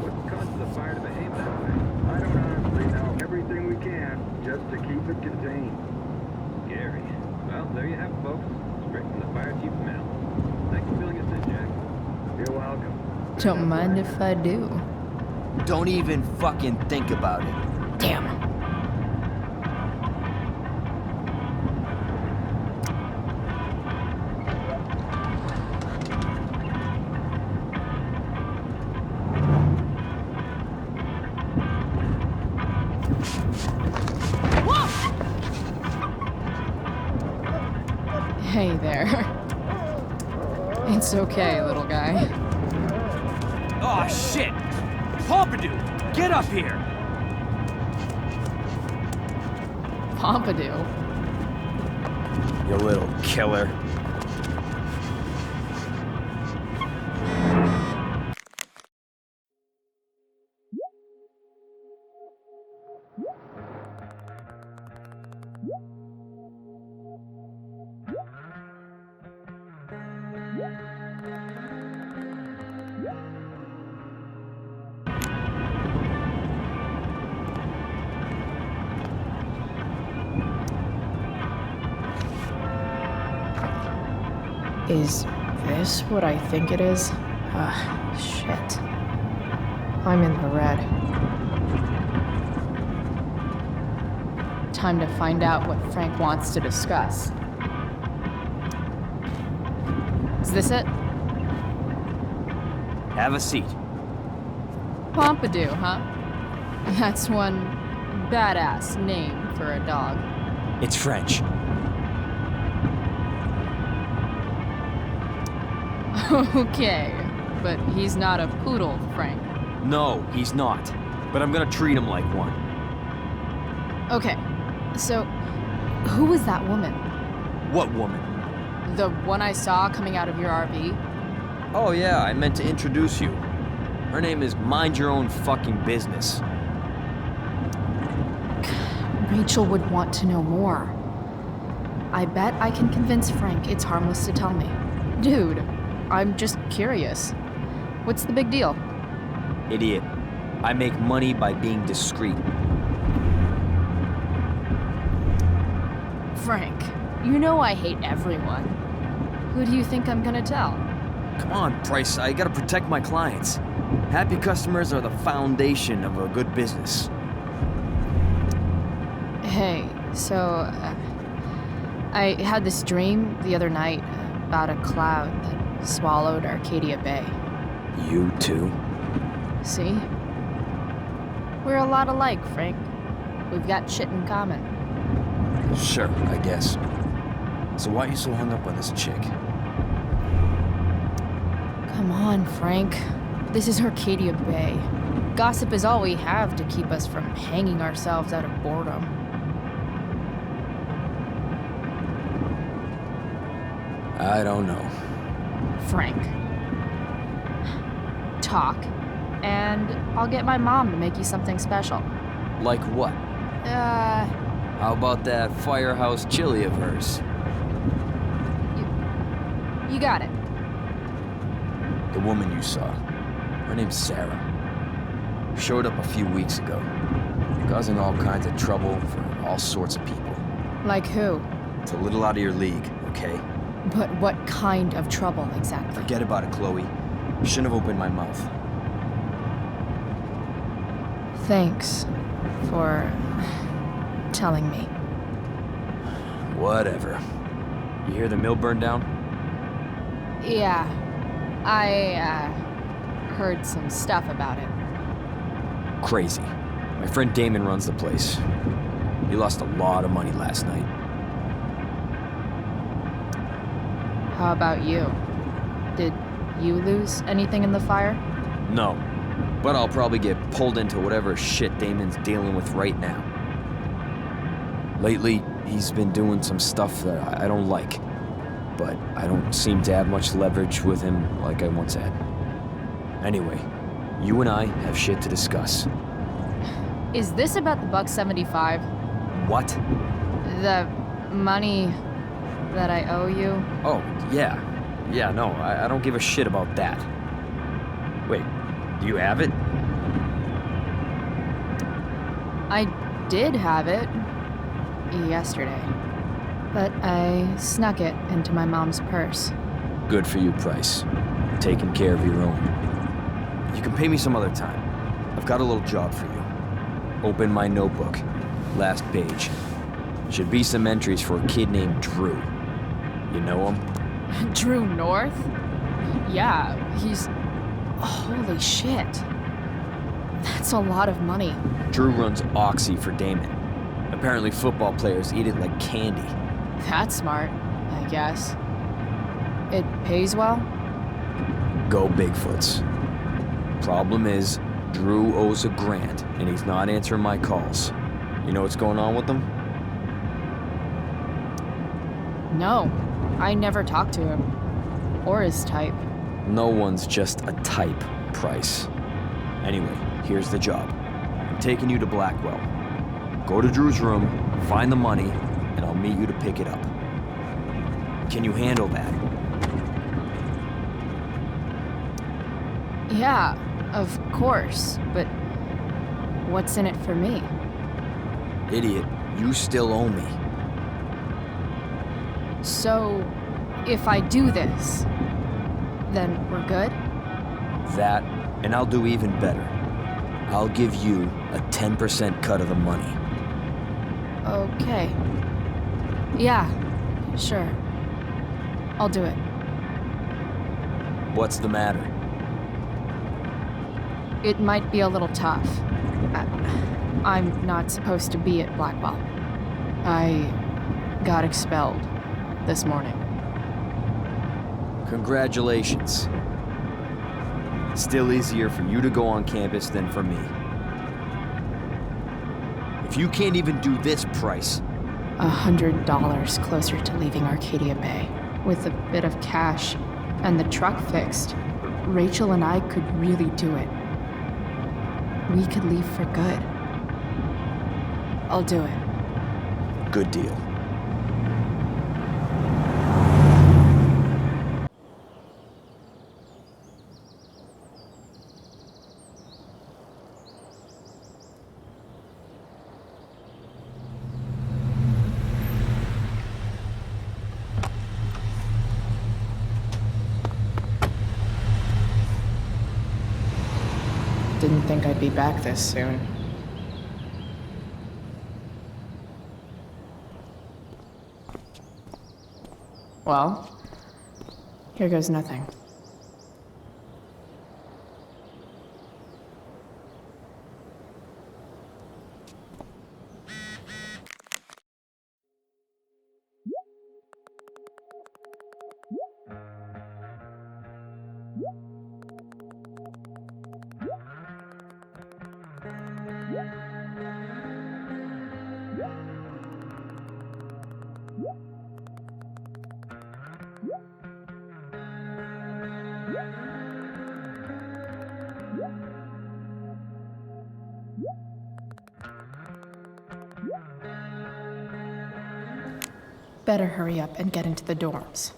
What caused the fire to behave that way? I don't honestly know. Everything we can, just to keep it contained. Scary. Well, there you have it, folks. Straight from the fire chief's mouth. Thanks for filling us in, Jack. You're welcome. Don't mind if I do. Don't even fucking think about it. Damn. Hey there. It's okay, little guy. Oh shit! Pompidou, get up here! Pompidou? You little killer. Is this what I think it is? Shit. I'm in the red. Time to find out what Frank wants to discuss. Is this it? Have a seat. Pompidou, huh? That's one badass name for a dog. It's French. Okay, but he's not a poodle, Frank. No, he's not. But I'm gonna treat him like one. Okay, so who was that woman? What woman? The one I saw coming out of your RV? Oh yeah, I meant to introduce you. Her name is Mind Your Own Fucking Business. Rachel would want to know more. I bet I can convince Frank it's harmless to tell me. Dude, I'm just curious. What's the big deal? Idiot. I make money by being discreet. Frank, you know I hate everyone. Who do you think I'm gonna tell? Come on, Price, I gotta protect my clients. Happy customers are the foundation of a good business. Hey, so I had this dream the other night about a cloud that swallowed Arcadia Bay. You too? See? We're a lot alike, Frank. We've got shit in common. Sure, I guess. So why are you so hung up on this chick? Come on, Frank. This is Arcadia Bay. Gossip is all we have to keep us from hanging ourselves out of boredom. I don't know. Frank. Talk, and I'll get my mom to make you something special. Like what? How about that firehouse chili of hers? You got it. The woman you saw. Her name's Sarah. Showed up a few weeks ago. Causing all kinds of trouble for all sorts of people. Like who? It's a little out of your league, okay? But what kind of trouble exactly? Forget about it, Chloe. Shouldn't have opened my mouth. Thanks for telling me. Whatever. You hear the mill burned down? Yeah. I heard some stuff about it. Crazy. My friend Damon runs the place. He lost a lot of money last night. How about you? Did you lose anything in the fire? No. But I'll probably get pulled into whatever shit Damon's dealing with right now. Lately, he's been doing some stuff that I don't like. But I don't seem to have much leverage with him like I once had. Anyway, you and I have shit to discuss. Is this about the $1.75? What? The money that I owe you? Oh, yeah. Yeah, no, I don't give a shit about that. Wait, do you have it? I did have it yesterday, but I snuck it into my mom's purse. Good for you, Price. Taking care of your own. Pay me some other time. I've got a little job for you. Open my notebook. Last page. Should be some entries for a kid named Drew. You know him? Drew North? Yeah, he's... Holy shit. That's a lot of money. Drew runs Oxy for Damon. Apparently football players eat it like candy. That's smart, I guess. It pays well? Go Bigfoots. Problem is, Drew owes a grant, and he's not answering my calls. You know what's going on with him? No, I never talked to him. Or his type. No one's just a type, Price. Anyway, here's the job. I'm taking you to Blackwell. Go to Drew's room, find the money, and I'll meet you to pick it up. Can you handle that? Yeah, of course, but what's in it for me? Idiot, you still owe me. So, if I do this, then we're good? That, and I'll do even better. I'll give you a 10% cut of the money. Okay. Yeah, sure. I'll do it. What's the matter? It might be a little tough. I'm not supposed to be at Blackwell. I got expelled this morning. Congratulations. Still easier for you to go on campus than for me. If you can't even do this, Price... $100 closer to leaving Arcadia Bay. With a bit of cash and the truck fixed, Rachel and I could really do it. We could leave for good. I'll do it. Good deal. Didn't think I'd be back this soon. Well, here goes nothing. Better hurry up and get into the dorms.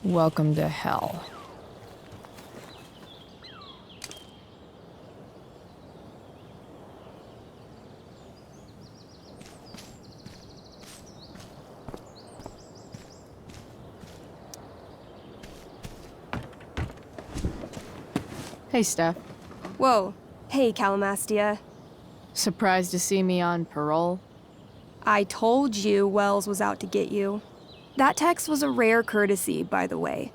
Welcome to hell. Hey, Steph. Whoa. Hey, Calamastia. Surprised to see me on parole? I told you Wells was out to get you. That text was a rare courtesy, by the way.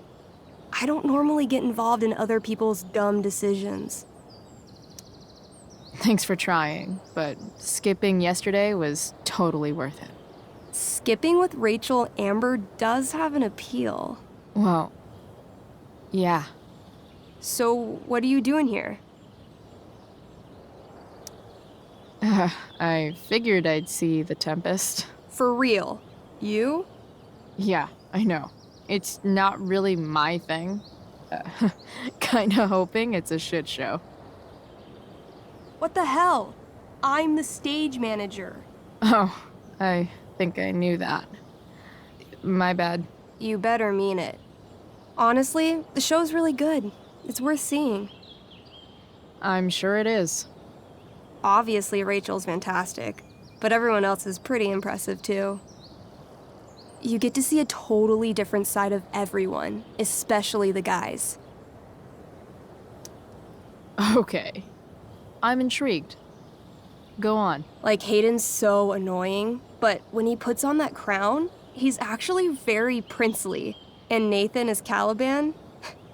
I don't normally get involved in other people's dumb decisions. Thanks for trying, but skipping yesterday was totally worth it. Skipping with Rachel Amber does have an appeal. Well, yeah. So, what are you doing here? I figured I'd see the Tempest. For real? You? Yeah, I know. It's not really my thing. Kinda hoping it's a shit show. What the hell? I'm the stage manager. Oh, I think I knew that. My bad. You better mean it. Honestly, the show's really good. It's worth seeing. I'm sure it is. Obviously, Rachel's fantastic, but everyone else is pretty impressive too. You get to see a totally different side of everyone, especially the guys. Okay. I'm intrigued. Go on. Like, Hayden's so annoying, but when he puts on that crown, he's actually very princely. And Nathan as Caliban,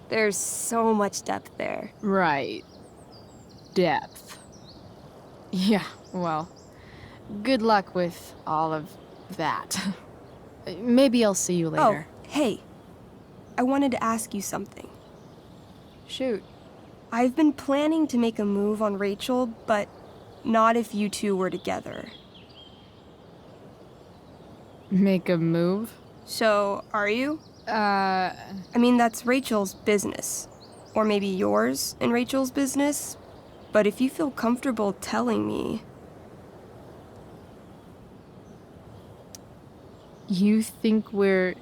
there's so much depth there. Right. Depth. Yeah, well, good luck with all of that. Maybe I'll see you later. Oh, hey. I wanted to ask you something. Shoot. I've been planning to make a move on Rachel, but not if you two were together. Make a move? So, are you? I mean, that's Rachel's business. Or maybe yours and Rachel's business. But if you feel comfortable telling me... You think we're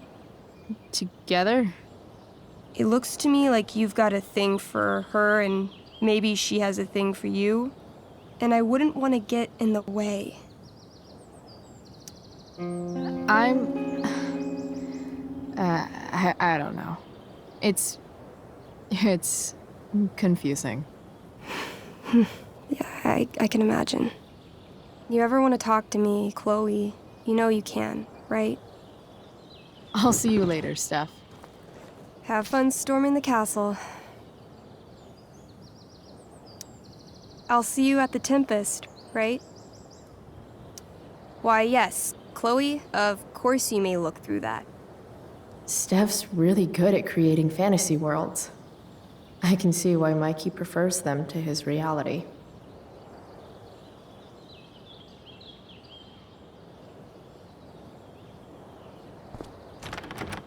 together? It looks to me like you've got a thing for her and maybe she has a thing for you. And I wouldn't want to get in the way. I don't know. It's confusing. Yeah, I can imagine. You ever want to talk to me, Chloe, you know you can, right? I'll see you later, Steph. Have fun storming the castle. I'll see you at the Tempest, right? Why, yes, Chloe, of course you may look through that. Steph's really good at creating fantasy worlds. I can see why Mikey prefers them to his reality.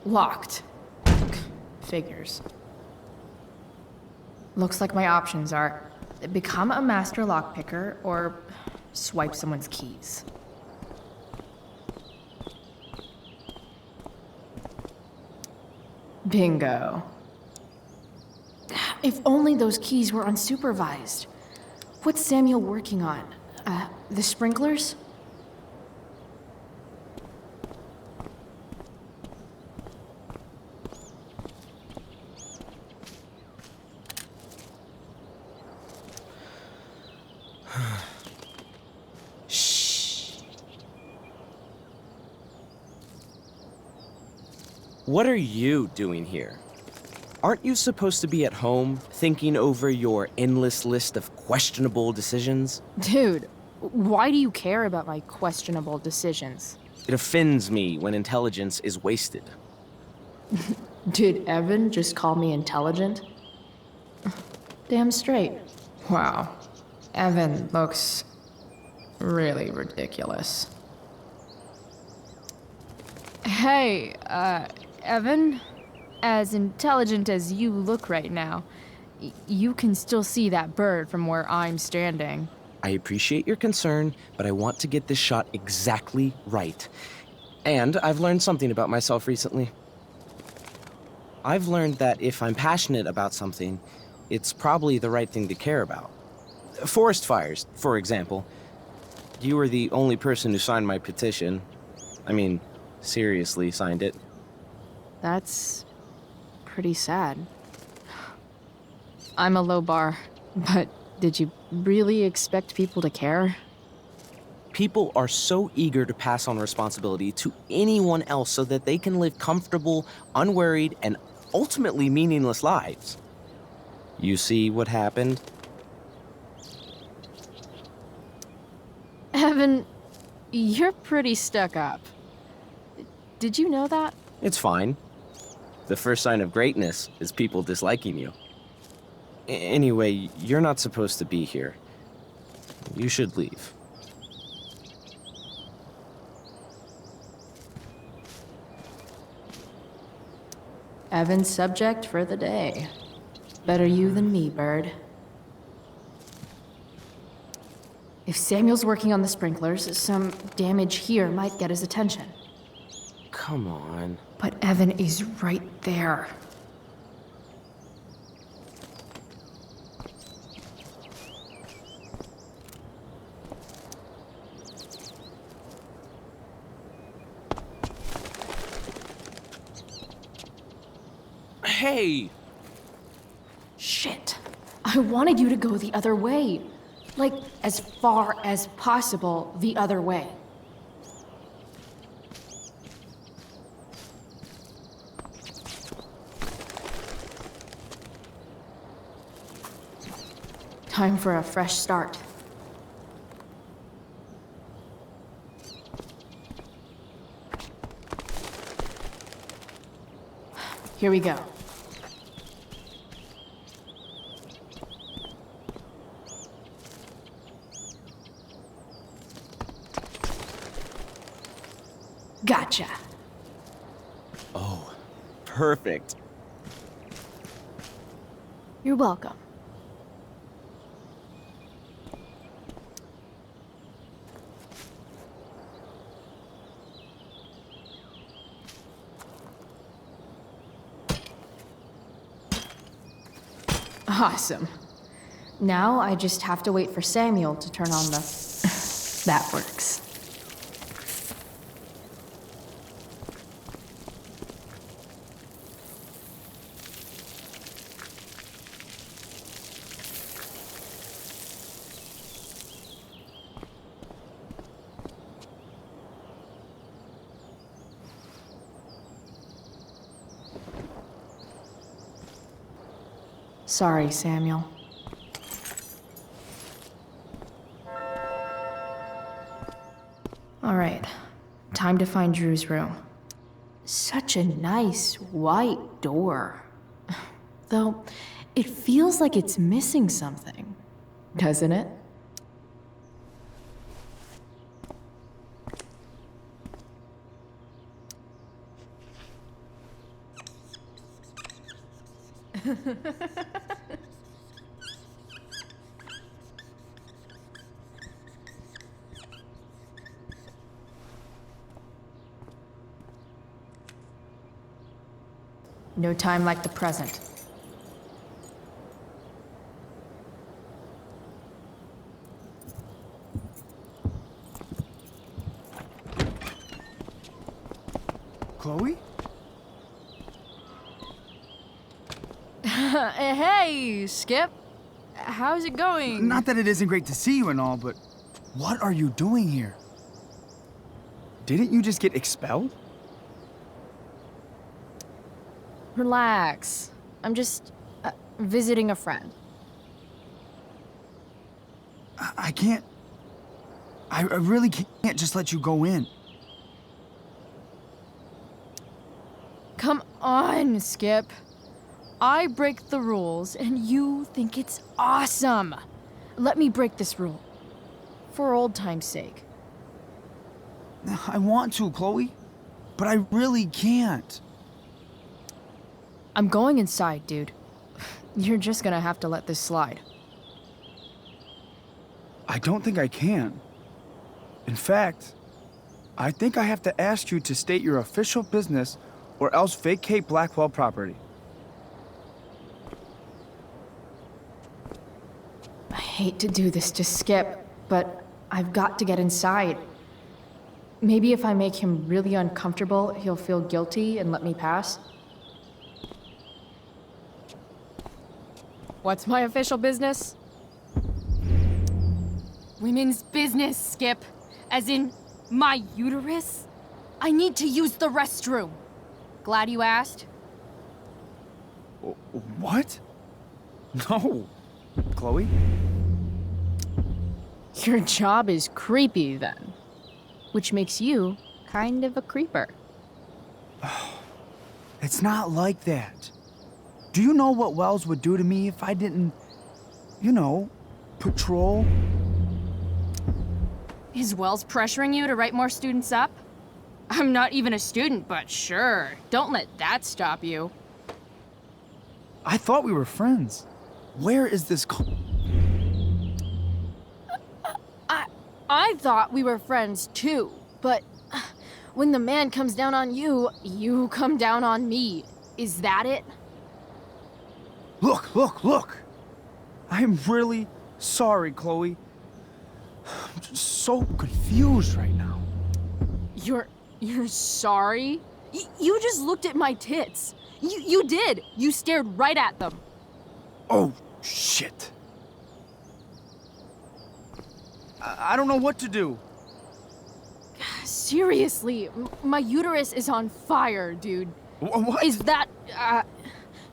Locked. Figures. Looks like my options are become a master lockpicker or swipe someone's keys. Bingo. If only those keys were unsupervised. What's Samuel working on? The sprinklers? What are you doing here? Aren't you supposed to be at home, thinking over your endless list of questionable decisions? Dude, why do you care about my questionable decisions? It offends me when intelligence is wasted. Did Evan just call me intelligent? Damn straight. Wow. Evan looks really ridiculous. Hey, Evan? As intelligent as you look right now, you can still see that bird from where I'm standing. I appreciate your concern, but I want to get this shot exactly right. And I've learned something about myself recently. I've learned that if I'm passionate about something, it's probably the right thing to care about. Forest fires, for example. You were the only person who signed my petition. I mean, seriously signed it. That's pretty sad. I'm a low bar, but did you really expect people to care? People are so eager to pass on responsibility to anyone else so that they can live comfortable, unworried, and ultimately meaningless lives. You see what happened? Evan, you're pretty stuck up. Did you know that? It's fine. The first sign of greatness is people disliking you. Anyway, you're not supposed to be here. You should leave. Evan's subject for the day. Better you than me, bird. If Samuel's working on the sprinklers, some damage here might get his attention. Come on. But Evan is right there. Hey! Shit. I wanted you to go the other way. Like, as far as possible the other way. Time for a fresh start. Here we go. Gotcha. Oh, perfect. You're welcome. Awesome. Now I just have to wait for Samuel to turn on the... That works. Sorry, Samuel. All right, time to find Drew's room. Such a nice white door. Though, it feels like it's missing something, doesn't it? No time like the present. Chloe? Hey, Skip. How's it going? Not that it isn't great to see you and all, but what are you doing here? Didn't you just get expelled? Relax. I'm just visiting a friend. I can't... I really can't just let you go in. Come on, Skip. I break the rules, and you think it's awesome. Let me break this rule. For old time's sake. I want to, Chloe, but I really can't. I'm going inside, dude. You're just gonna have to let this slide. I don't think I can. In fact, I think I have to ask you to state your official business or else vacate Blackwell property. I hate to do this to Skip, but I've got to get inside. Maybe if I make him really uncomfortable, he'll feel guilty and let me pass. What's my official business? Women's business, Skip. As in, my uterus? I need to use the restroom. Glad you asked? What? No. Chloe? Your job is creepy, then. Which makes you kind of a creeper. It's not like that. Do you know what Wells would do to me if I didn't, you know, patrol? Is Wells pressuring you to write more students up? I'm not even a student, but sure. Don't let that stop you. I thought we were friends. Where is this thought we were friends too, but when the man comes down on you, you come down on me. Is that it? Look! I am really sorry, Chloe. I'm just so confused right now. You're sorry? You just looked at my tits. You did. You stared right at them. Oh, shit. I don't know what to do. Seriously, my uterus is on fire, dude. What? Is that,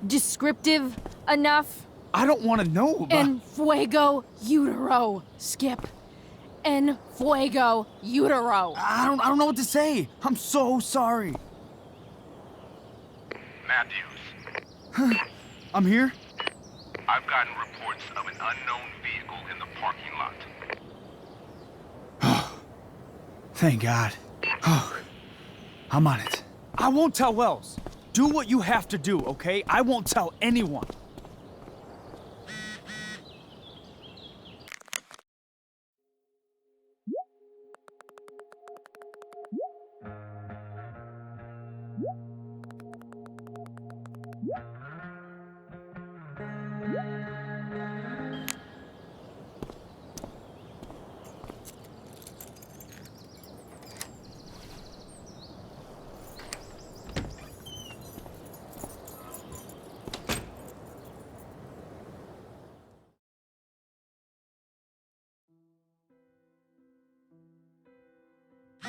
descriptive enough? I don't want to know about... En fuego utero, Skip. En fuego utero. I don't know what to say. I'm so sorry. Matthews. I'm here? I've gotten reports of an unknown vehicle in the parking lot. Thank God. I'm on it. I won't tell Wells. Do what you have to do, okay? I won't tell anyone.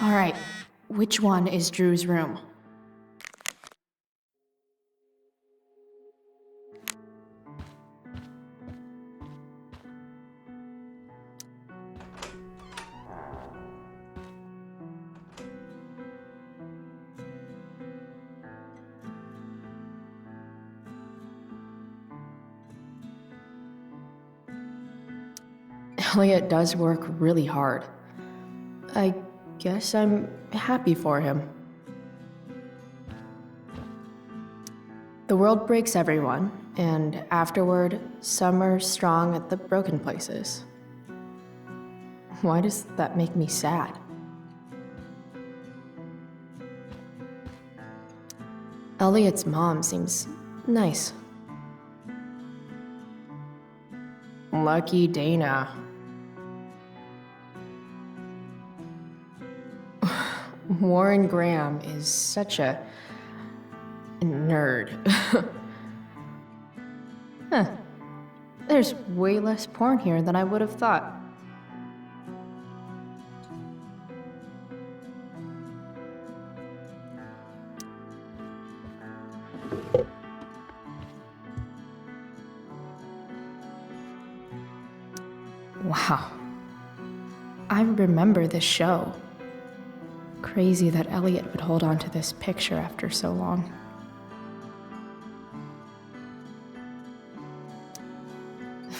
All right, which one is Drew's room? Elliot does work really hard. I guess I'm happy for him. The world breaks everyone, and afterward, some are strong at the broken places. Why does that make me sad? Elliot's mom seems nice. Lucky Dana. Warren Graham is such a nerd. Huh. There's way less porn here than I would have thought. Wow. I remember this show. Crazy that Elliot would hold on to this picture after so long.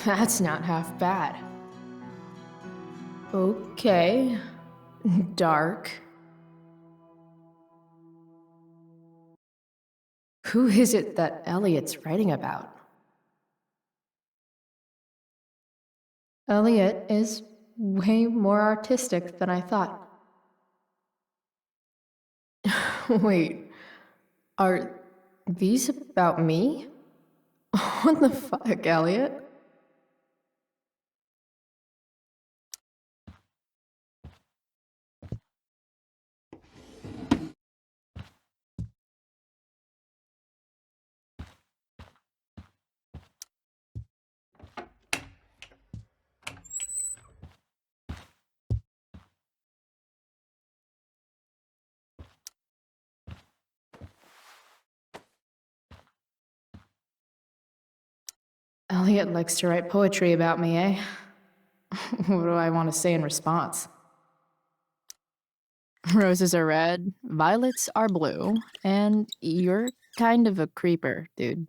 That's not half bad. Okay. Dark. Who is it that Elliot's writing about? Elliot is way more artistic than I thought. Wait, are these about me? What the fuck, Elliot? Elliot likes to write poetry about me, eh? What do I want to say in response? Roses are red, violets are blue, and you're kind of a creeper, dude.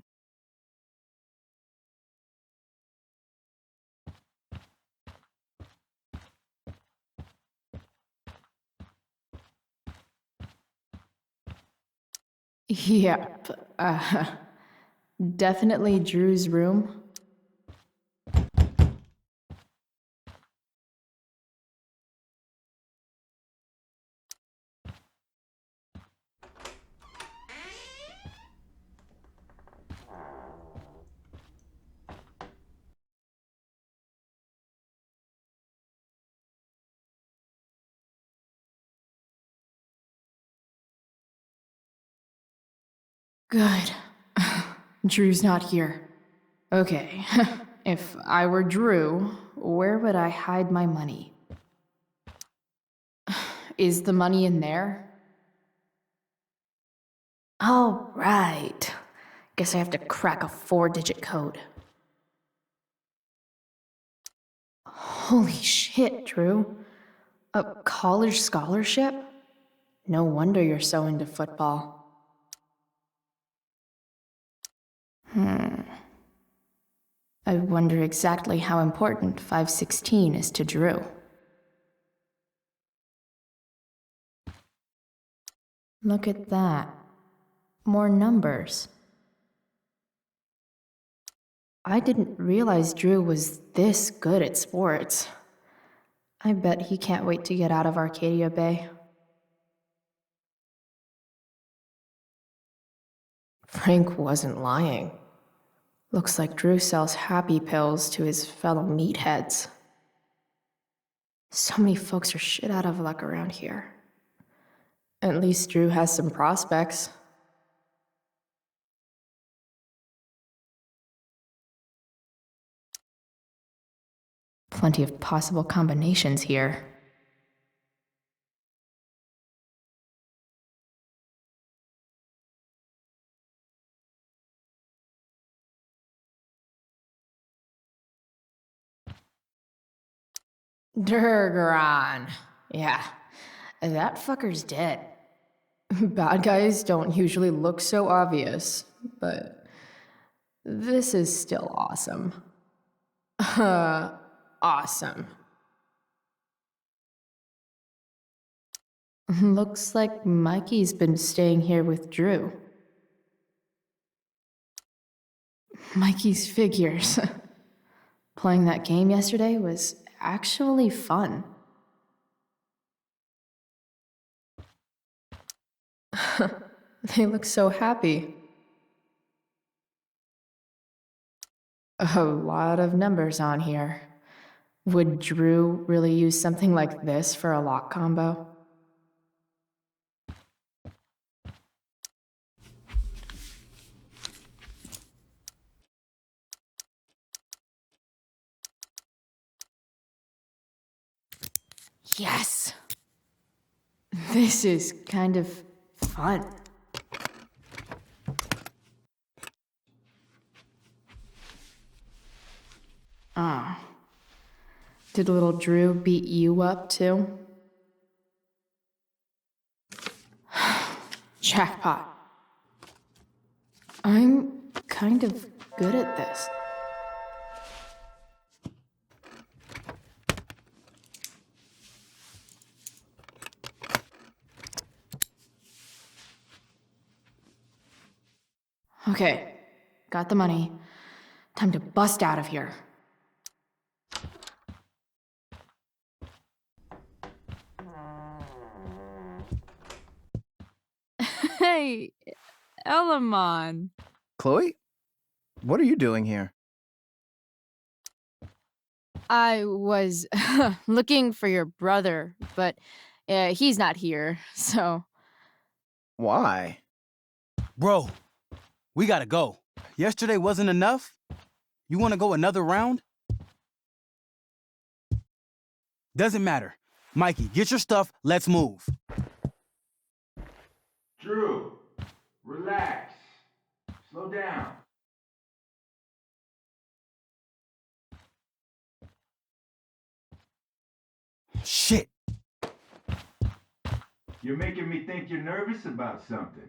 Yep. Definitely Drew's room. Good. Drew's not here. Okay, if I were Drew, where would I hide my money? Is the money in there? All right. Guess I have to crack a 4-digit code. Holy shit, Drew. A college scholarship? No wonder you're so into football. I wonder exactly how important 516 is to Drew. Look at that. More numbers. I didn't realize Drew was this good at sports. I bet he can't wait to get out of Arcadia Bay. Frank wasn't lying. Looks like Drew sells happy pills to his fellow meatheads. So many folks are shit out of luck around here. At least Drew has some prospects. Plenty of possible combinations here. Durgaron. Yeah, that fucker's dead. Bad guys don't usually look so obvious, but this is still awesome. Awesome. Looks like Mikey's been staying here with Drew. Mikey's figures. Playing that game yesterday was actually fun. They look so happy. A lot of numbers on here. Would Drew really use something like this for a lock combo? Yes! This is kind of fun. Did little Drew beat you up too? Jackpot. I'm kind of good at this. Okay, got the money. Time to bust out of here. Hey, Elamon. Chloe? What are you doing here? I was looking for your brother, but he's not here, so... Why? Bro, we gotta go. Yesterday wasn't enough? You wanna go another round? Doesn't matter. Mikey, get your stuff, let's move. Drew, relax. Slow down. Shit. You're making me think you're nervous about something.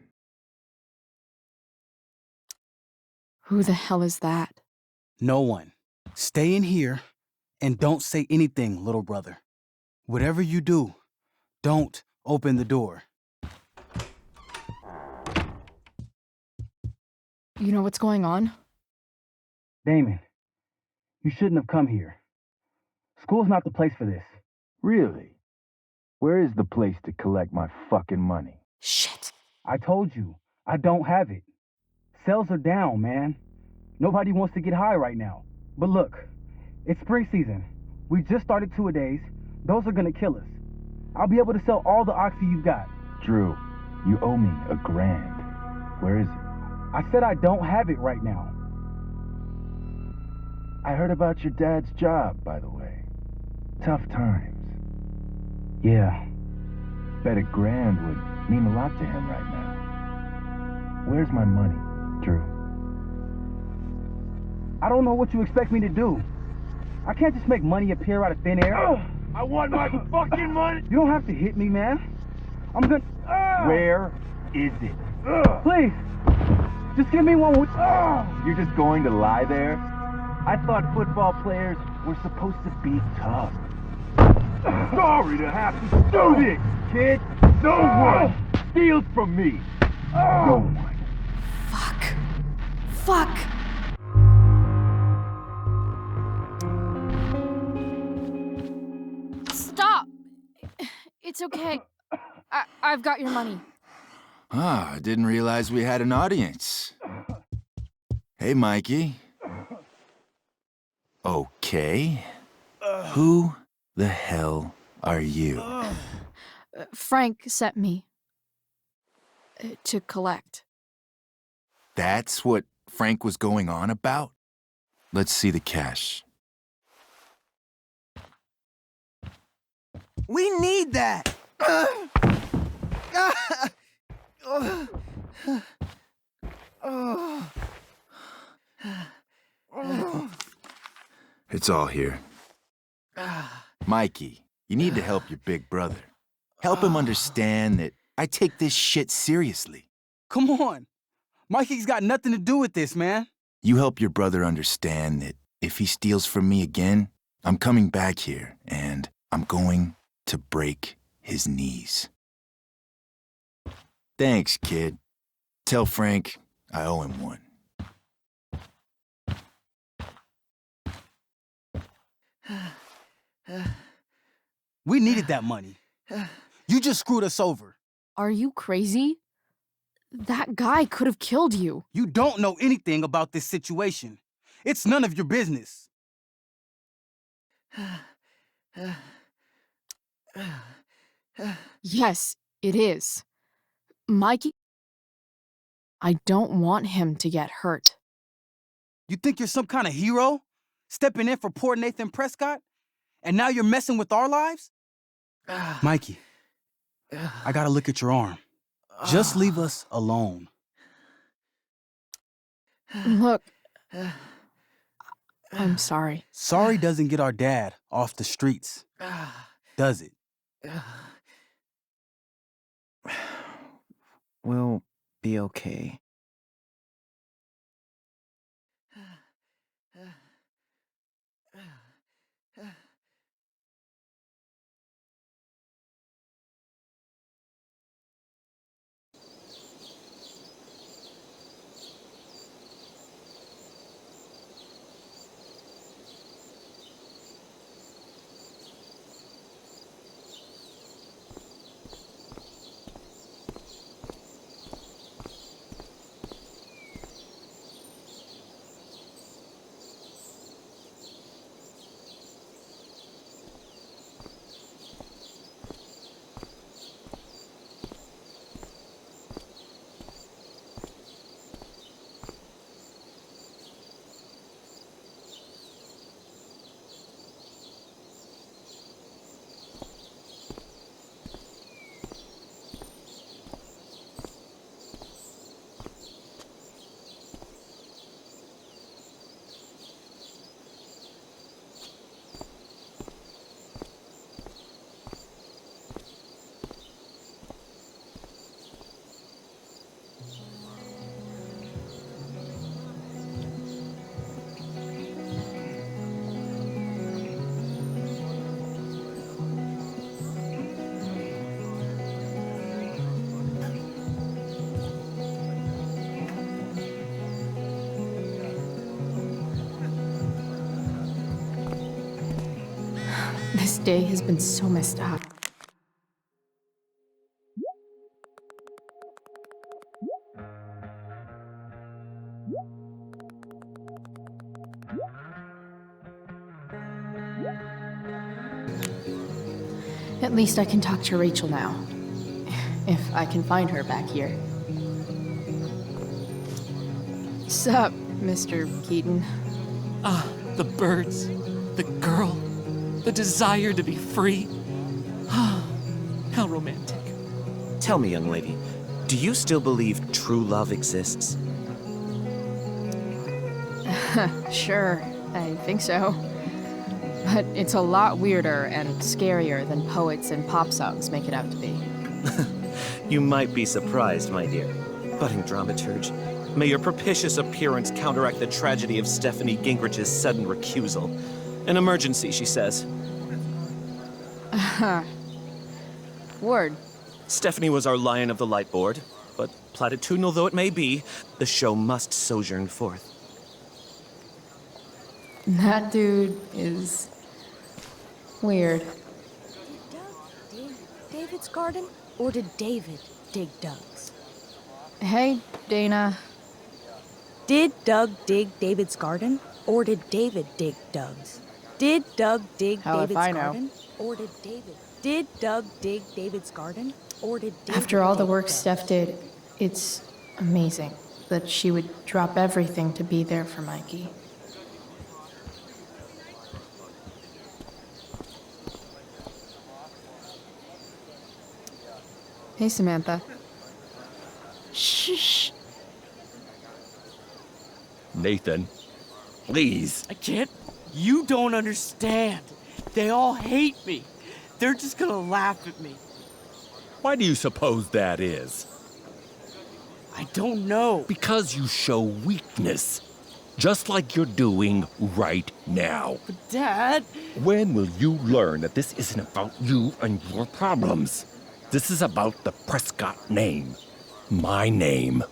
Who the hell is that? No one. Stay in here and don't say anything, little brother. Whatever you do, don't open the door. You know what's going on? Damon, you shouldn't have come here. School's not the place for this. Really? Where is the place to collect my fucking money? Shit. I told you, I don't have it. Sales are down, man. Nobody wants to get high right now. But look, it's spring season. We just started two-a-days. Those are gonna kill us. I'll be able to sell all the oxy you've got. Drew, you owe me $1,000. Where is it? I said I don't have it right now. I heard about your dad's job, by the way. Tough times. Yeah. Bet $1,000 would mean a lot to him right now. Where's my money, Drew? I don't know what you expect me to do. I can't just make money appear out of thin air. I want my fucking money! You don't have to hit me, man. I'm gonna... Where is it? Please, just give me one. You're just going to lie there? I thought football players were supposed to be tough. Sorry to have to do this, kid. No one steals from me. No one. Fuck! Stop! It's okay. I've got your money. Ah, I didn't realize we had an audience. Hey, Mikey. Okay. Who the hell are you? Frank sent me to collect. That's what Frank was going on about? Let's see the cash. We need that! It's all here. Mikey, you need to help your big brother. Help him understand that I take this shit seriously. Come on. Mikey's got nothing to do with this, man. You help your brother understand that if he steals from me again, I'm coming back here and I'm going to break his knees. Thanks, kid. Tell Frank I owe him one. We needed that money. You just screwed us over. Are you crazy? That guy could have killed you. You don't know anything about this situation. It's none of your business. Yes, it is. Mikey, I don't want him to get hurt. You think you're some kind of hero? Stepping in for poor Nathan Prescott? And now you're messing with our lives? Mikey, I gotta look at your arm. Just leave us alone. Look, I'm sorry. Sorry doesn't get our dad off the streets, does it? We'll be okay. This day has been so messed up. At least I can talk to Rachel now. If I can find her back here. Sup, Mr. Keaton? Ah, the birds, the girl, the desire to be free. How romantic. Tell me, young lady, do you still believe true love exists? Sure, I think so. But it's a lot weirder and scarier than poets and pop songs make it out to be. You might be surprised, my dear. Budding dramaturge, may your propitious appearance counteract the tragedy of Stephanie Gingrich's sudden recusal. An emergency, she says. Word. Stephanie was our Lion of the Light board, but platitudinal though it may be, the show must sojourn forth. That dude is weird. Did Doug dig David's garden, or did David dig Doug's? Hey, Dana. Did Doug dig David's garden, or did David dig Doug's? Did Doug dig Hell if David's I know. garden, or did David? Did Doug dig David's garden, or did David? After all the dig work Doug's? Steph did, it's amazing that she would drop everything to be there for Mikey. Hey, Samantha. Shh. Nathan, please. I can't. You don't understand. They all hate me. They're just gonna laugh at me. Why do you suppose that is? I don't know. Because you show weakness. Just like you're doing right now. But Dad... When will you learn that this isn't about you and your problems? This is about the Prescott name. My name.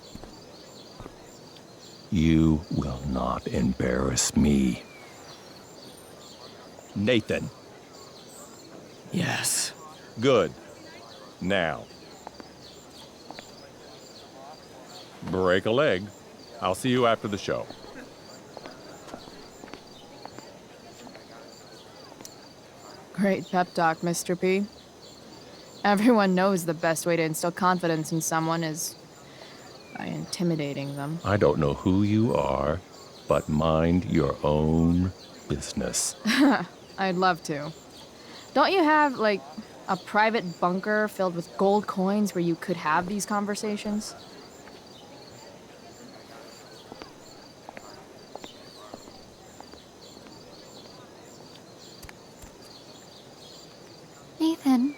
You will not embarrass me. Nathan. Yes. Good. Now. Break a leg. I'll see you after the show. Great pep talk, Mr. P. Everyone knows the best way to instill confidence in someone is by intimidating them. I don't know who you are, but mind your own business. I'd love to. Don't you have, like, a private bunker filled with gold coins where you could have these conversations? Nathan.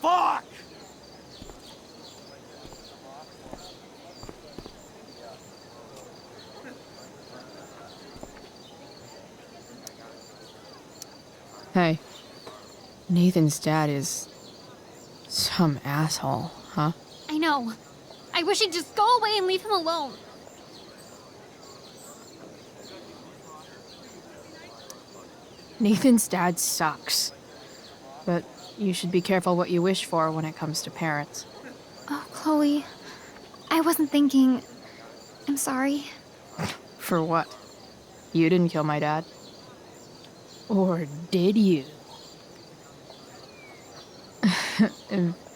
Fuck! Hey, Nathan's dad is some asshole, huh? I know. I wish he'd just go away and leave him alone. Nathan's dad sucks. But you should be careful what you wish for when it comes to parents. Oh, Chloe. I wasn't thinking. I'm sorry. For what? You didn't kill my dad. Or did you?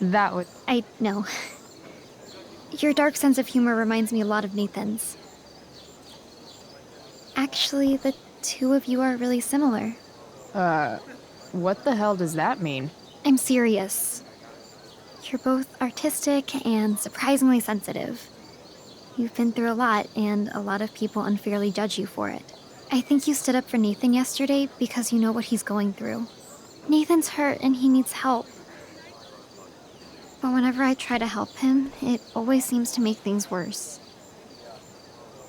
That would... I know. Your dark sense of humor reminds me a lot of Nathan's. Actually, the two of you are really similar. What the hell does that mean? I'm serious. You're both artistic and surprisingly sensitive. You've been through a lot, and a lot of people unfairly judge you for it. I think you stood up for Nathan yesterday because you know what he's going through. Nathan's hurt and he needs help. But whenever I try to help him, it always seems to make things worse.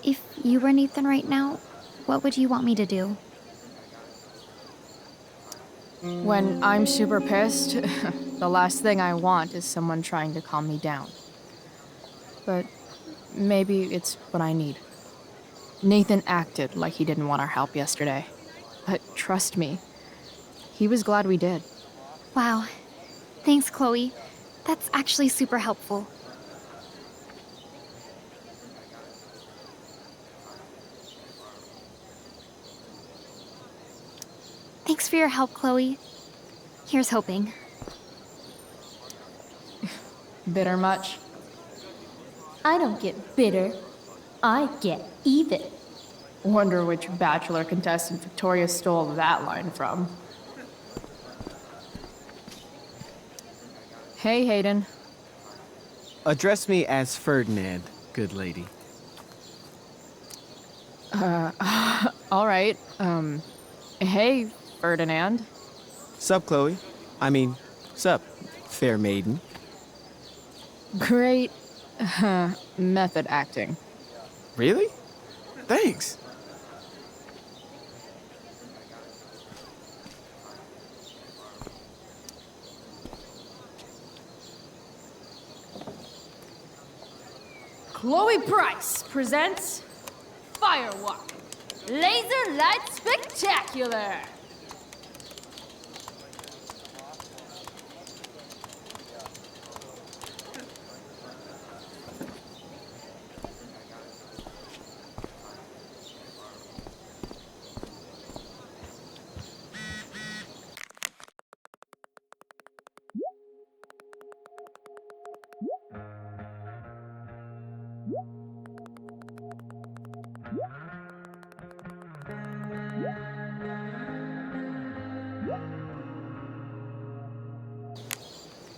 If you were Nathan right now, what would you want me to do? When I'm super pissed, the last thing I want is someone trying to calm me down. But maybe it's what I need. Nathan acted like he didn't want our help yesterday. But trust me, he was glad we did. Wow. Thanks, Chloe. That's actually super helpful. Thanks for your help, Chloe. Here's hoping. Bitter much? I don't get bitter. I get even. Wonder which Bachelor contestant Victoria stole that line from. Hey, Hayden. Address me as Ferdinand, good lady. All right. Hey, Ferdinand. Sup, Chloe? I mean, sup, fair maiden. Great method acting. Really? Thanks. Chloe Price presents Firewalk Laser Light Spectacular.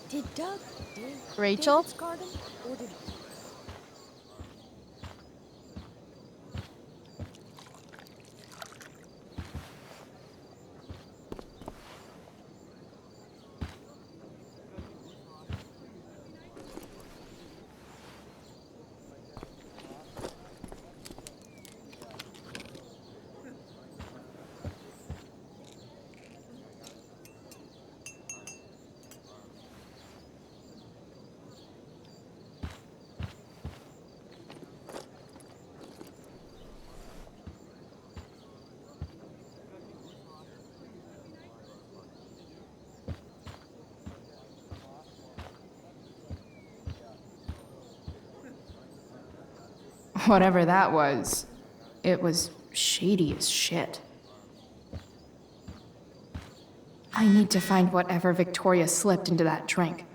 Did Doug dig Rachel? David's garden, or did... Whatever that was, it was shady as shit. I need to find whatever Victoria slipped into that drink.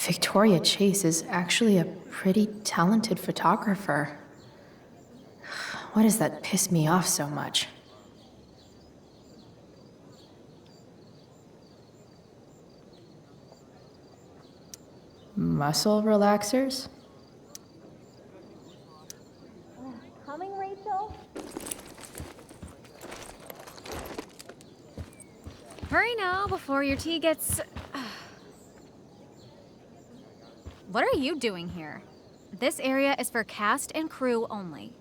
Victoria Chase is actually a pretty talented photographer. Why does that piss me off so much? Muscle relaxers? Coming, Rachel? Hurry now before your tea gets... What are you doing here? This area is for cast and crew only.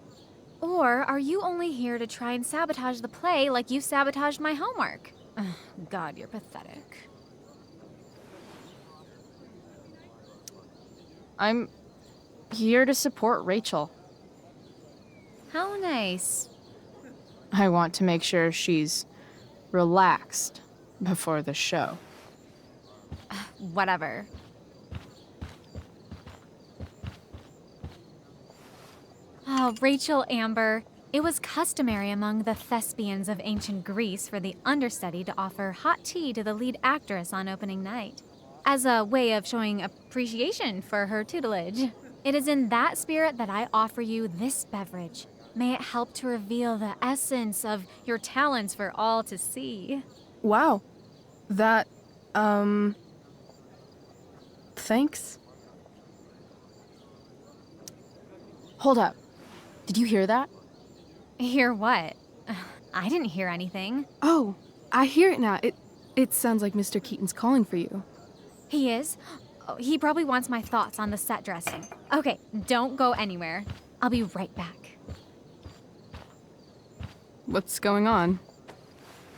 Or are you only here to try and sabotage the play like you sabotaged my homework? God, you're pathetic. I'm here to support Rachel. How nice. I want to make sure she's relaxed before the show. Whatever. Oh, Rachel Amber. It was customary among the thespians of ancient Greece for the understudy to offer hot tea to the lead actress on opening night, as a way of showing appreciation for her tutelage. It is in that spirit that I offer you this beverage. May it help to reveal the essence of your talents for all to see. Wow. That, thanks. Hold up. Did you hear that? Hear what? I didn't hear anything. Oh, I hear it now. It sounds like Mr. Keaton's calling for you. He is? Oh, he probably wants my thoughts on the set dressing. Okay, don't go anywhere. I'll be right back. What's going on?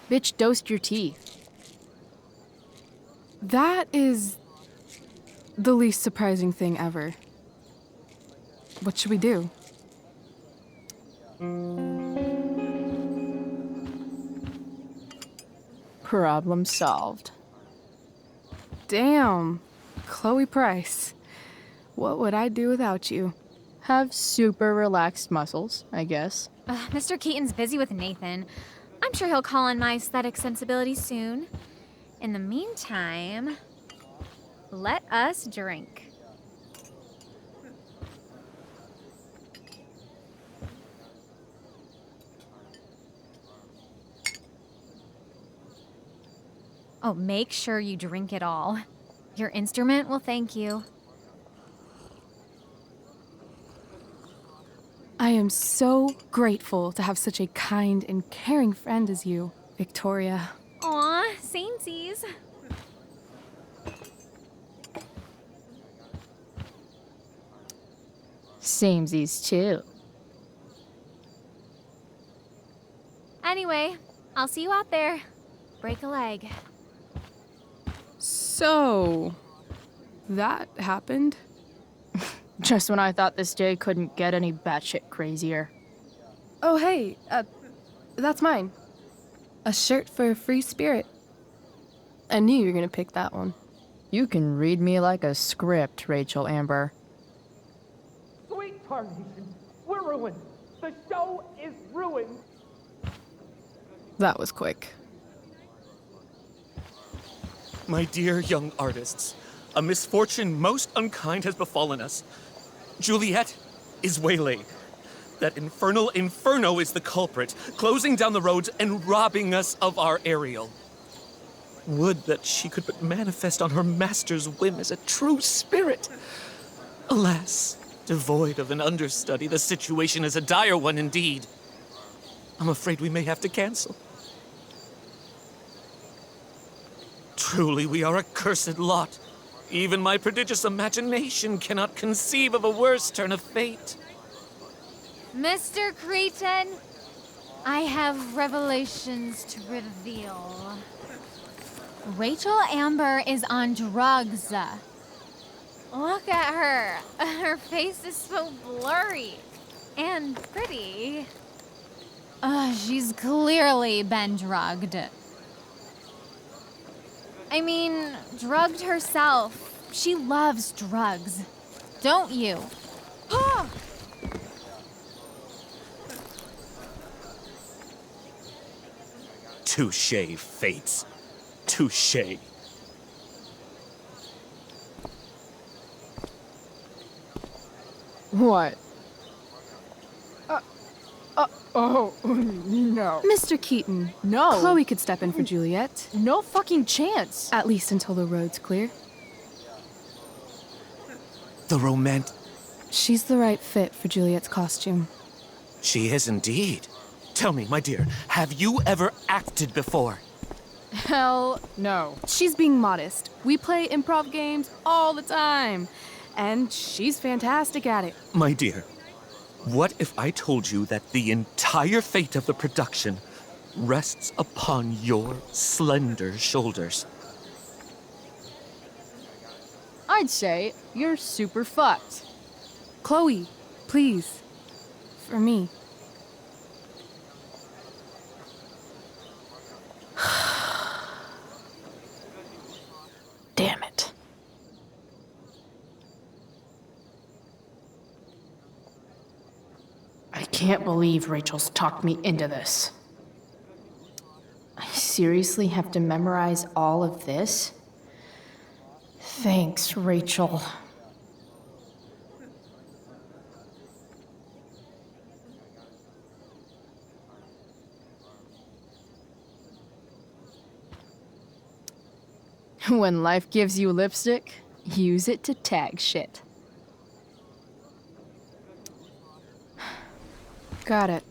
Bitch dosed your tea. That is the least surprising thing ever. What should we do? Problem solved. Damn. Chloe Price. What would I do without you? Have super relaxed muscles, I guess. Mr. Keaton's busy with Nathan. I'm sure he'll call on my aesthetic sensibility soon. In the meantime, let us drink. Oh, make sure you drink it all. Your instrument will thank you. I am so grateful to have such a kind and caring friend as you, Victoria. Aw, samesies. Samesies too. Anyway, I'll see you out there. Break a leg. So, that happened? Just when I thought this day couldn't get any batshit crazier. Oh, hey, that's mine. A shirt for a free spirit. I knew you were gonna pick that one. You can read me like a script, Rachel Amber. Sweet Tarnation, we're ruined. The show is ruined. That was quick. My dear young artists, a misfortune most unkind has befallen us. Juliet is waylaid. That infernal Inferno is the culprit, closing down the roads and robbing us of our Ariel. Would that she could but manifest on her master's whim as a true spirit. Alas, devoid of an understudy, the situation is a dire one indeed. I'm afraid we may have to cancel. Truly, we are a cursed lot. Even my prodigious imagination cannot conceive of a worse turn of fate. Mr. Cretan, I have revelations to reveal. Rachel Amber is on drugs. Look at her. Her face is so blurry and pretty. She's clearly been drugged. I mean, drugged herself. She loves drugs. Don't you? Touché, Fates. Touché. What? Oh, no. Mr. Keaton. No. Chloe could step in for Juliet. No fucking chance. At least until the road's clear. The romantic... She's the right fit for Juliet's costume. She is indeed. Tell me, my dear, have you ever acted before? Hell no. She's being modest. We play improv games all the time. And she's fantastic at it. My dear, what if I told you that the entire fate of the production rests upon your slender shoulders? I'd say you're super fucked. Chloe, please. For me. Damn it. I can't believe Rachel's talked me into this. I seriously have to memorize all of this? Thanks, Rachel. When life gives you lipstick, use it to tag shit. Got it.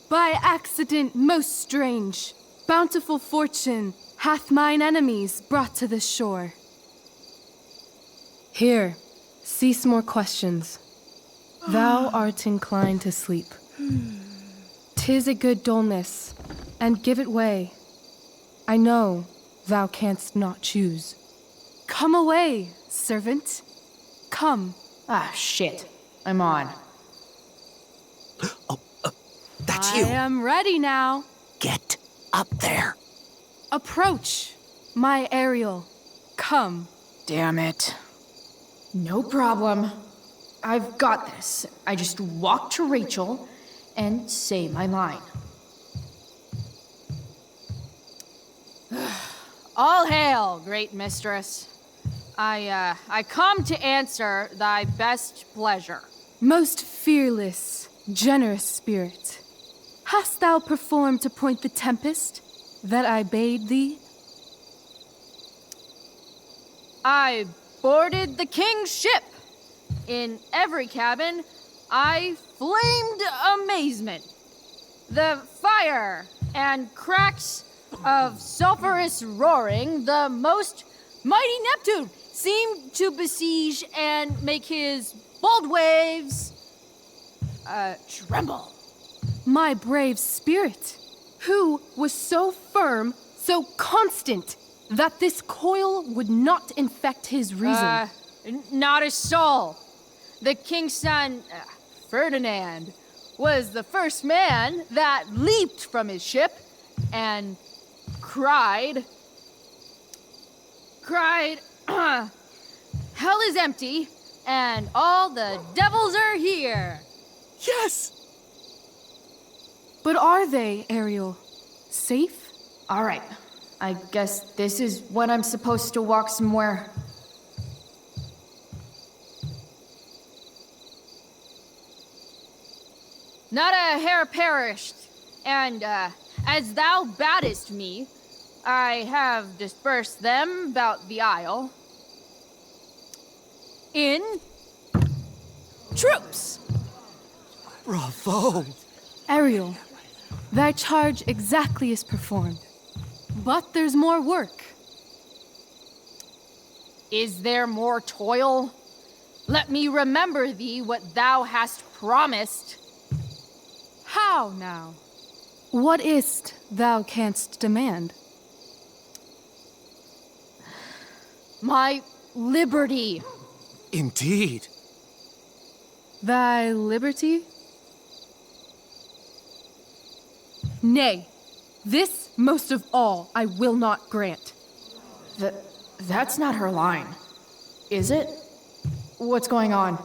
By accident most strange, bountiful fortune hath mine enemies brought to this shore. Here, cease more questions. Thou art inclined to sleep. 'Tis a good dullness, and give it way. I know thou canst not choose. Come away, servant. Come. Ah, shit. I'm on. That's I am ready now. Get up there. Approach, my Ariel. Come. Damn it. No problem. I've got this. I just walk to Rachel and say my line. All hail, great mistress. I come to answer thy best pleasure. Most fearless, generous spirit, hast thou performed to point the tempest that I bade thee? I boarded the king's ship. In every cabin, I flamed amazement. The fire and cracks of sulphurous roaring, the most mighty Neptune seemed to besiege and make his bold waves tremble. My brave spirit, who was so firm, so constant, that this coil would not infect his reason. Not a soul. The king's son, Ferdinand, was the first man that leaped from his ship and cried, hell is empty and all the devils are here. Yes! But are they, Ariel? Safe? All right. I guess this is when I'm supposed to walk somewhere. Not a hair perished, and as thou badest me, I have dispersed them about the isle. In troops! Bravo! Ariel, thy charge exactly is performed. But there's more work. Is there more toil? Let me remember thee what thou hast promised. How now? What is't thou canst demand? My liberty. Indeed. Thy liberty? Nay, this most of all I will not grant. That's not her line, is it? What's going on?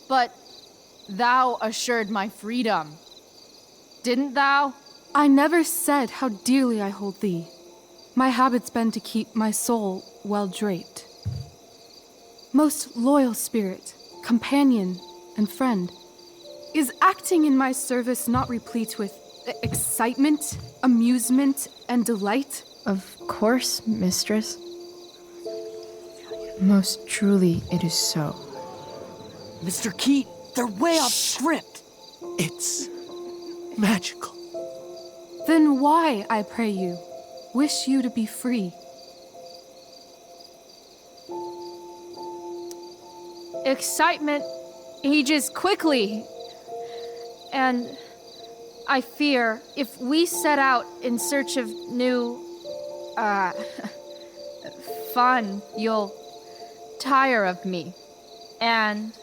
But thou assured my freedom, didn't thou? I never said how dearly I hold thee. My habit's been to keep my soul well draped. Most loyal spirit, companion, and friend, is acting in my service not replete with excitement, amusement, and delight? Of course, mistress. Most truly, it is so. Mr. Keat, they're way off script. It's magical. Then why, I pray you, wish you to be free? Excitement ages quickly. And I fear if we set out in search of new, fun, you'll tire of me. And,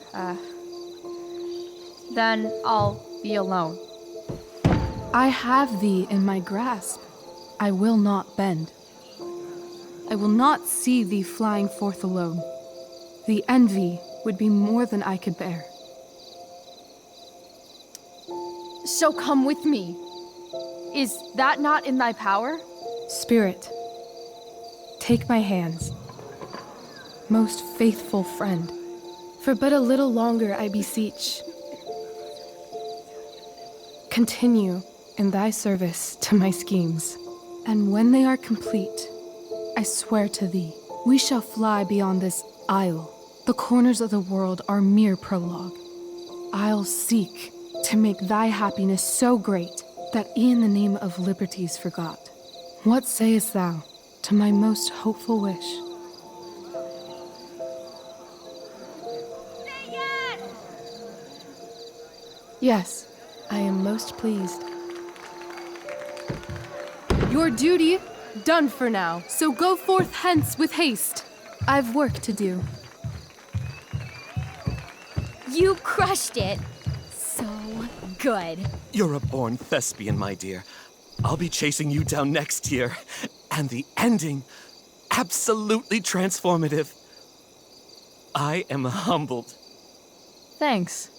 then I'll be alone. I have thee in my grasp. I will not bend. I will not see thee flying forth alone. The envy would be more than I could bear. So come with me. Is that not in thy power? Spirit, take my hands. Most faithful friend, for but a little longer I beseech. Continue in thy service to my schemes, and when they are complete, I swear to thee, we shall fly beyond this isle. The corners of the world are mere prologue. I'll seek to make thy happiness so great that e'en the name of liberty's forgot. What sayest thou to my most hopeful wish? Yes, I am most pleased. Your duty done for now, so go forth hence with haste. I've work to do. You crushed it. So good. You're a born thespian, my dear. I'll be chasing you down next year. And the ending, absolutely transformative. I am humbled. Thanks.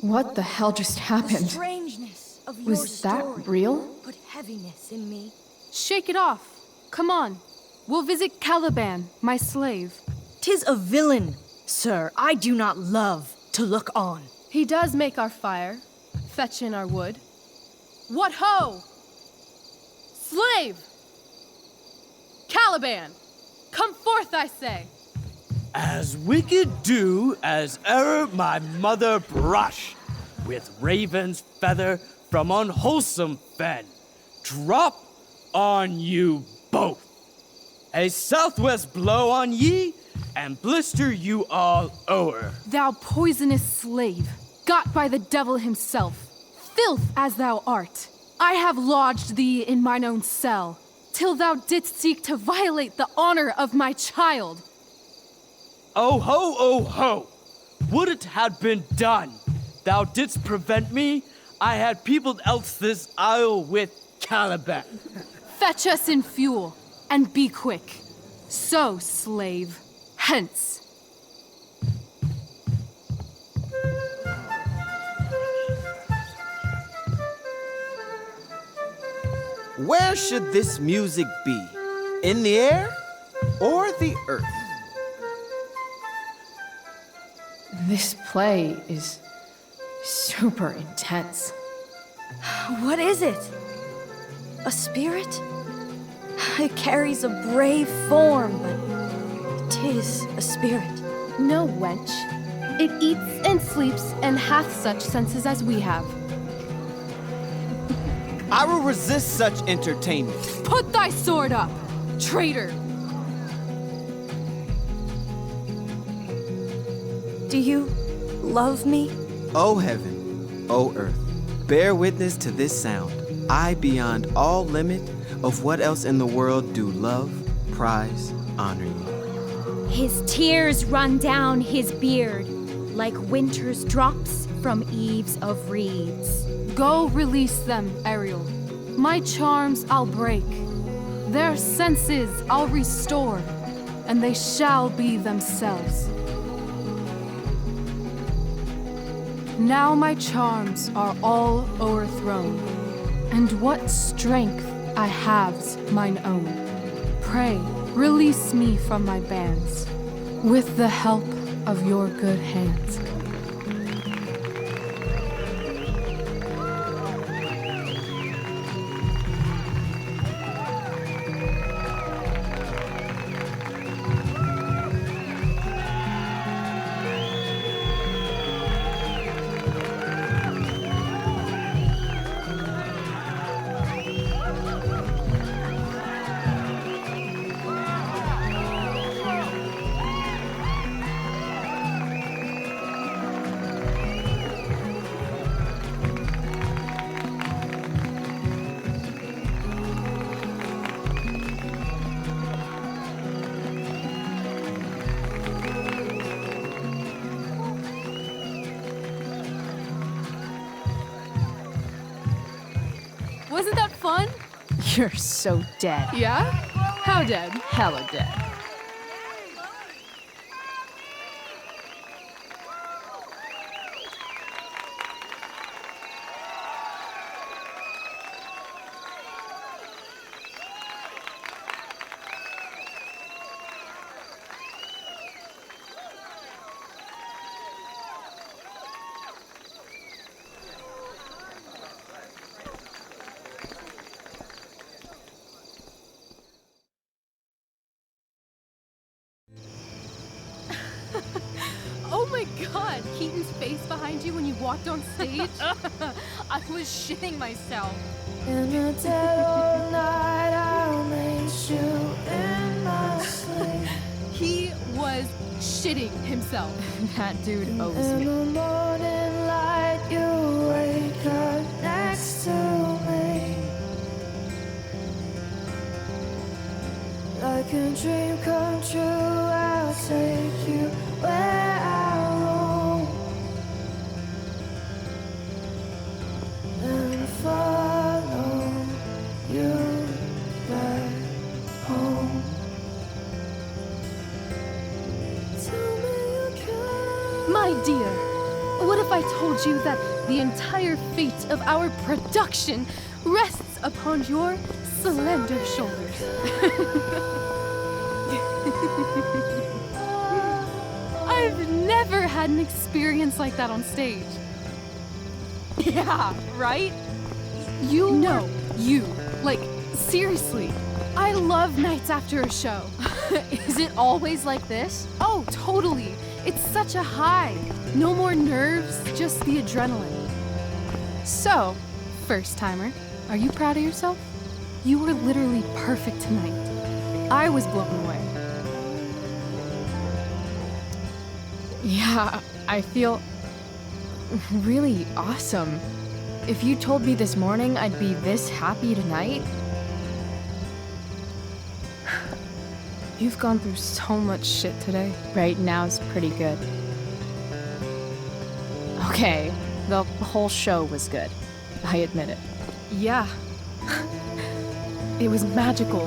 What the hell just happened? Strangeness of your Was that story real? put heaviness in me. Shake it off. Come on. We'll visit Caliban, my slave. 'Tis a villain, sir. I do not love to look on. He does make our fire, fetch in our wood. What ho! Slave! Caliban! Come forth, I say! As wicked do as e'er my mother brush, with raven's feather from unwholesome fen, drop on you both. A southwest blow on ye, and blister you all o'er. Thou poisonous slave, got by the devil himself, filth as thou art, I have lodged thee in mine own cell, till thou didst seek to violate the honor of my child. Oh ho, oh ho! Would it had been done! Thou didst prevent me, I had peopled else this isle with Caliban. Fetch us in fuel, and be quick. So, slave, hence. Where should this music be? In the air or the earth? This play is super intense. What is it? A spirit? It carries a brave form, but 'tis a spirit. No, wench. It eats and sleeps and hath such senses as we have. I will resist such entertainment. Put thy sword up, traitor! Do you love me? O heaven, O earth, bear witness to this sound. I, beyond all limit of what else in the world do love, prize, honor you. His tears run down his beard like winter's drops from eaves of reeds. Go release them, Ariel. My charms I'll break. Their senses I'll restore, and they shall be themselves. Now my charms are all o'erthrown, and what strength I have's mine own. Pray, release me from my bands, with the help of your good hands. Wasn't that fun? You're so dead. Yeah? How dead? Hella dead. Oh my god, Keaton's face behind you when you walked on stage? I was shitting myself. In a dead old night, I'll meet you in my sleep. He was shitting himself. That dude owes In me. the morning light, you make a dream come true. I'll take you where I roam and follow you back home. Tell me you care. My dear, what if I told you that the entire fate of our production rests upon your slender shoulders? I've never had an experience like that on stage. Yeah, right? You? No, you. Like, seriously. I love nights after a show. Is it always like this? Oh, totally. It's such a high. No more nerves, just the adrenaline. So, first timer, are you proud of yourself? You were literally perfect tonight. I was blown away. Yeah, I feel really awesome. If you told me this morning I'd be this happy tonight. You've gone through so much shit today. Right now is pretty good. Okay, the whole show was good. I admit it. Yeah. It was magical.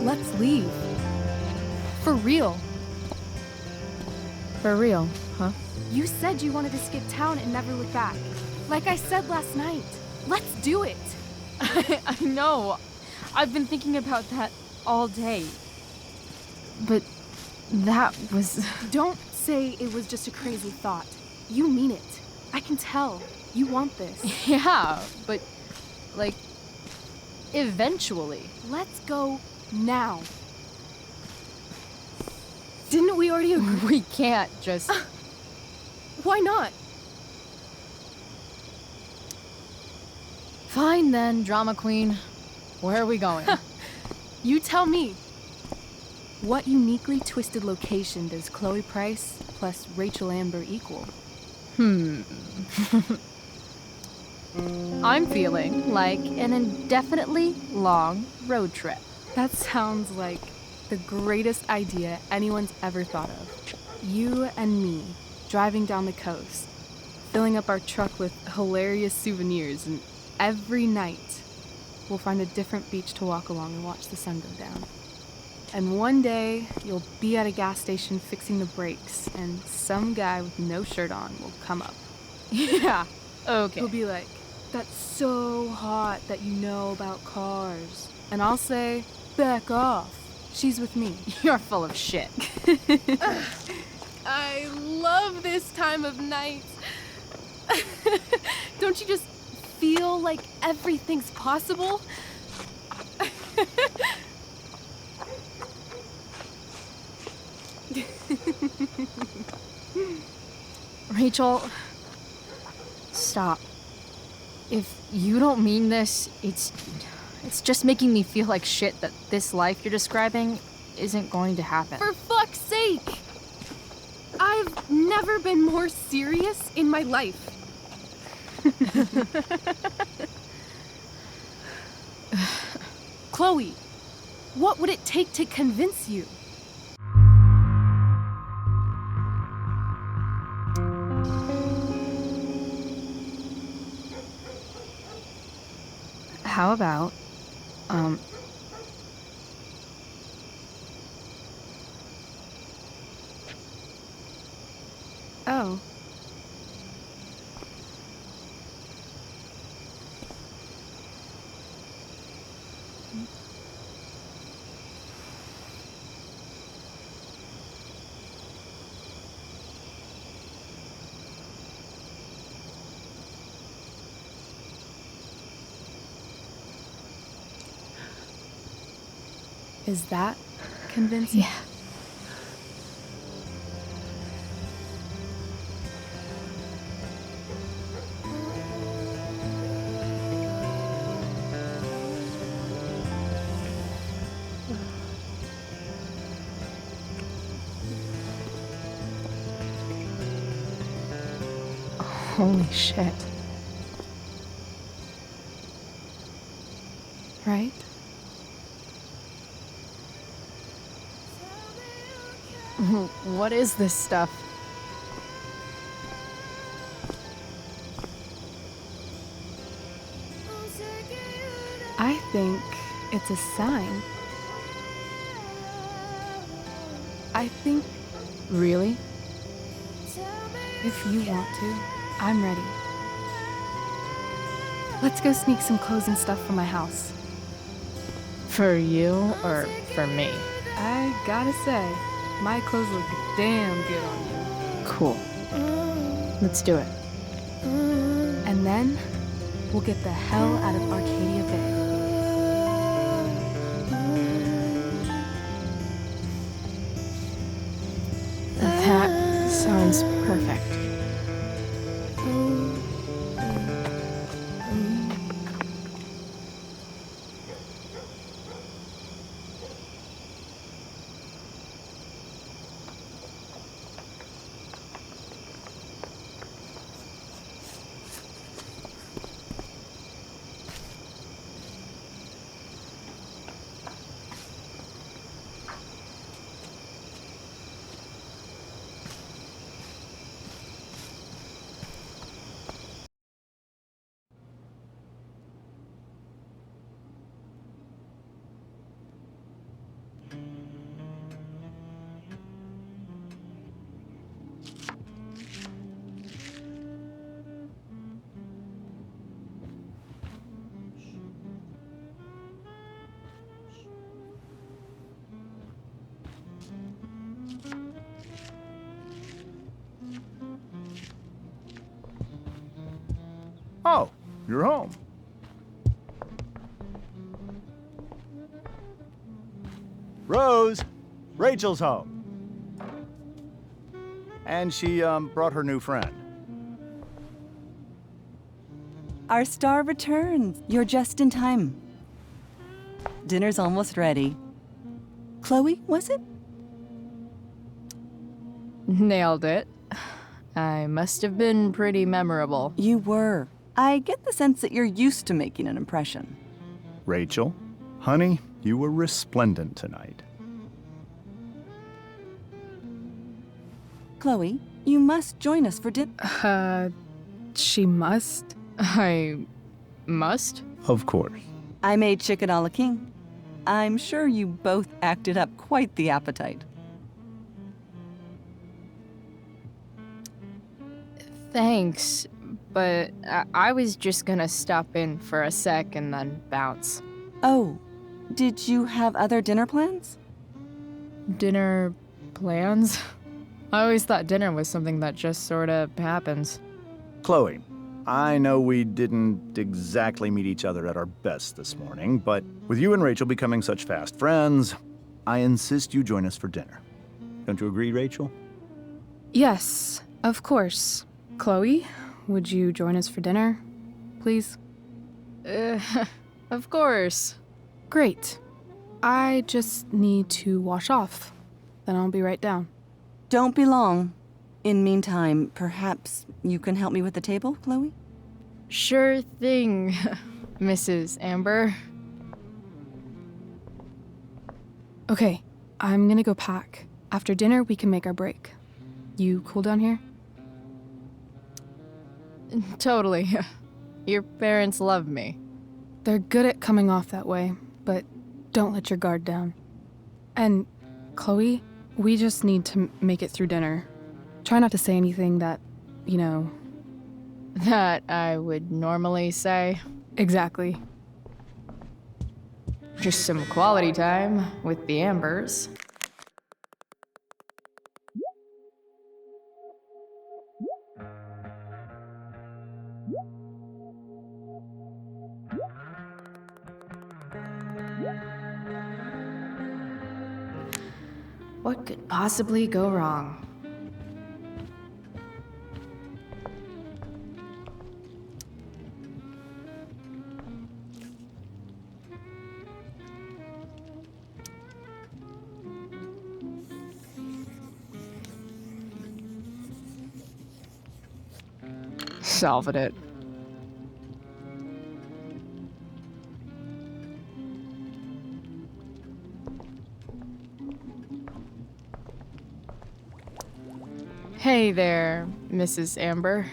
Let's leave. For real. For real, huh? You said you wanted to skip town and never look back. Like I said last night. Let's do it. I know. I've been thinking about that all day. But that was... Don't say it was just a crazy thought. You mean it. I can tell. You want this. Yeah, but, like, eventually. Let's go now. Didn't we already agree? We can't just... Why not? Fine then, drama queen. Where are we going? You tell me. What uniquely twisted location does Chloe Price plus Rachel Amber equal? I'm feeling like an indefinitely long road trip. That sounds like the greatest idea anyone's ever thought of. You and me, driving down the coast, filling up our truck with hilarious souvenirs, and every night we'll find a different beach to walk along and watch the sun go down. And one day you'll be at a gas station fixing the brakes, and some guy with no shirt on will come up. Yeah, okay. He'll be like, "That's so hot that you know about cars." And I'll say, "Back off. She's with me." You're full of shit. I love this time of night. Don't you just feel like everything's possible? Rachel, stop. If you don't mean this, it's just making me feel like shit that this life you're describing isn't going to happen. For fuck's sake! I've never been more serious in my life. Chloe, what would it take to convince you? How about, Oh. Is that convincing? Yeah. Holy shit. Right? What is this stuff? I think it's a sign. I think, Really? if you want to, I'm ready. Let's go sneak some clothes and stuff from my house. For you or for me? I gotta say, my clothes look damn good on you. Cool. Let's do it. And then, we'll get the hell out of Arcadia Bay. That sounds perfect. Oh, you're home. Rose, Rachel's home. And she brought her new friend. Our star returns. You're just in time. Dinner's almost ready. Chloe, was it? Nailed it. I must have been pretty memorable. You were. I get the sense that you're used to making an impression. Rachel, honey, you were resplendent tonight. Chloe, you must join us for dinner. She must? I must? Of course. I made chicken a la king. I'm sure you both acted up quite the appetite. Thanks, but I was just gonna stop in for a sec and then bounce. Oh, did you have other dinner plans? Dinner plans? I always thought dinner was something that just sorta happens. Chloe, I know we didn't exactly meet each other at our best this morning, but with you and Rachel becoming such fast friends, I insist you join us for dinner. Don't you agree, Rachel? Yes, of course. Chloe, would you join us for dinner, please? Of course. Great. I just need to wash off. Then I'll be right down. Don't be long. In meantime, perhaps you can help me with the table, Chloe? Sure thing, Mrs. Amber. Okay, I'm gonna go pack. After dinner, we can make our break. You cool down here? Totally. Your parents love me. They're good at coming off that way, but don't let your guard down. And, Chloe, we just need to make it through dinner. Try not to say anything that, you know... That I would normally say. Exactly. Just some quality time with the Ambers. What could possibly go wrong? Solving it. Hey there, Mrs. Amber.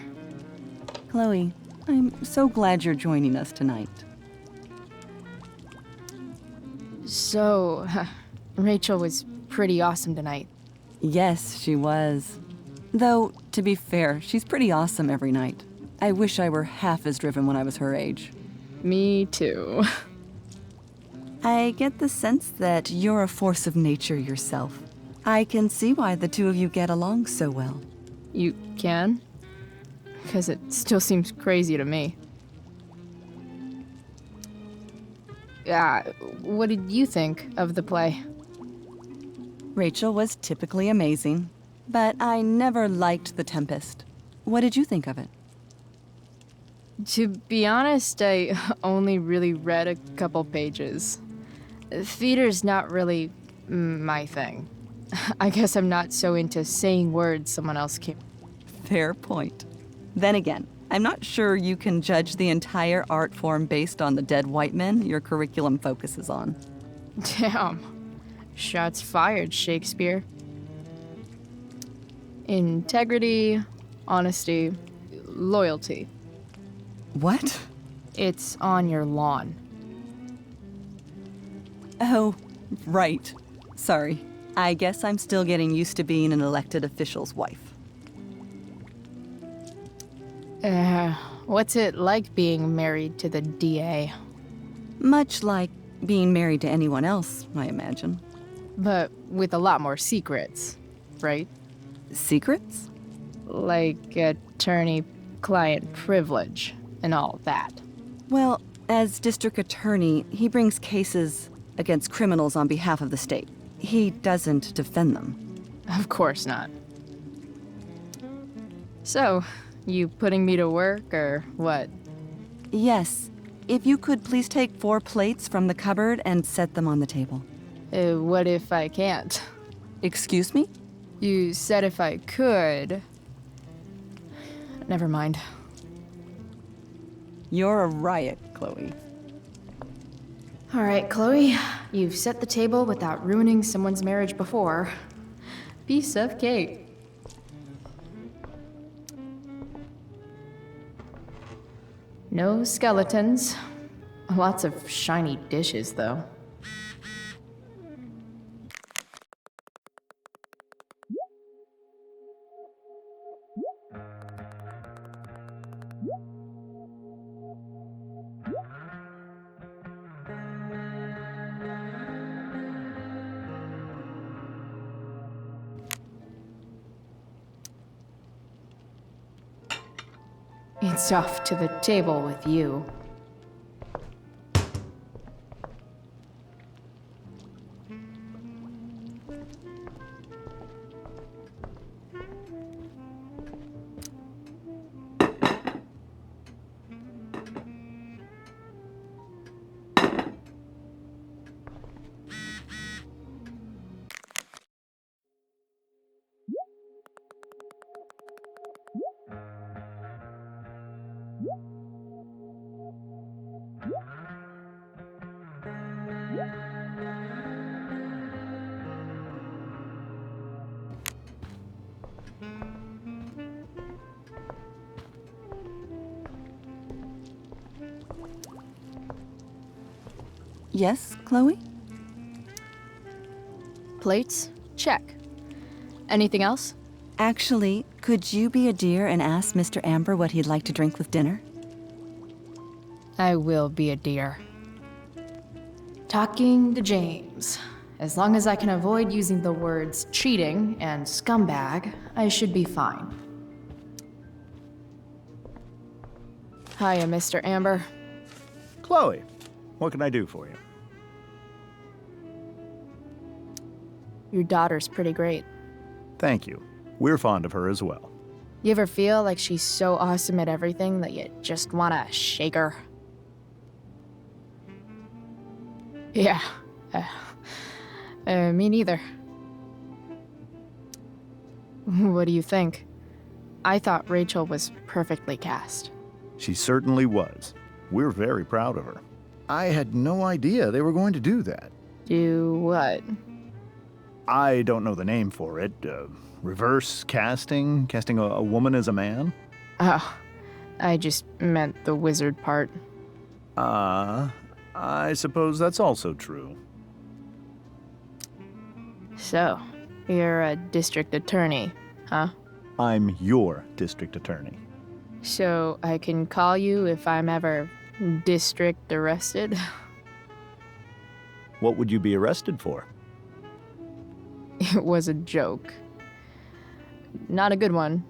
Chloe, I'm so glad you're joining us tonight. So, Rachel was pretty awesome tonight. Yes, she was. Though, to be fair, she's pretty awesome every night. I wish I were half as driven when I was her age. Me too. I get the sense that you're a force of nature yourself. I can see why the two of you get along so well. You can? Because it still seems crazy to me. What did you think of the play? Rachel was typically amazing, but I never liked The Tempest. What did you think of it? To be honest, I only really read a couple pages. Theater's not really my thing. I guess I'm not so into saying words someone else can. Fair point. Then again, I'm not sure you can judge the entire art form based on the dead white men your curriculum focuses on. Damn. Shots fired, Shakespeare. Integrity, honesty, loyalty. What? It's on your lawn. Oh, right. Sorry. I guess I'm still getting used to being an elected official's wife. What's it like being married to the DA? Much like being married to anyone else, I imagine. But with a lot more secrets, right? Secrets? Like attorney-client privilege and all that. Well, as district attorney, he brings cases against criminals on behalf of the state. He doesn't defend them. Of course not. So, you putting me to work, or what? Yes. If you could please take 4 plates from the cupboard and set them on the table. What if I can't? Excuse me? You said if I could. Never mind. You're a riot, Chloe. All right, Chloe. You've set the table without ruining someone's marriage before. Piece of cake. No skeletons. Lots of shiny dishes, though. It's off to the table with you. Yes, Chloe? Plates? Check. Anything else? Actually, could you be a dear and ask Mr. Amber what he'd like to drink with dinner? I will be a dear. Talking to James. As long as I can avoid using the words cheating and scumbag, I should be fine. Hiya, Mr. Amber. Chloe, what can I do for you? Your daughter's pretty great. Thank you. We're fond of her as well. You ever feel like she's so awesome at everything that you just wanna shake her? Yeah. Me neither. What do you think? I thought Rachel was perfectly cast. She certainly was. We're very proud of her. I had no idea they were going to do that. Do what? I don't know the name for it. Reverse casting? Casting a woman as a man? Oh, I just meant the wizard part. I suppose that's also true. So, you're a district attorney, huh? I'm your district attorney. So I can call you if I'm ever district arrested? What would you be arrested for? It was a joke. Not a good one,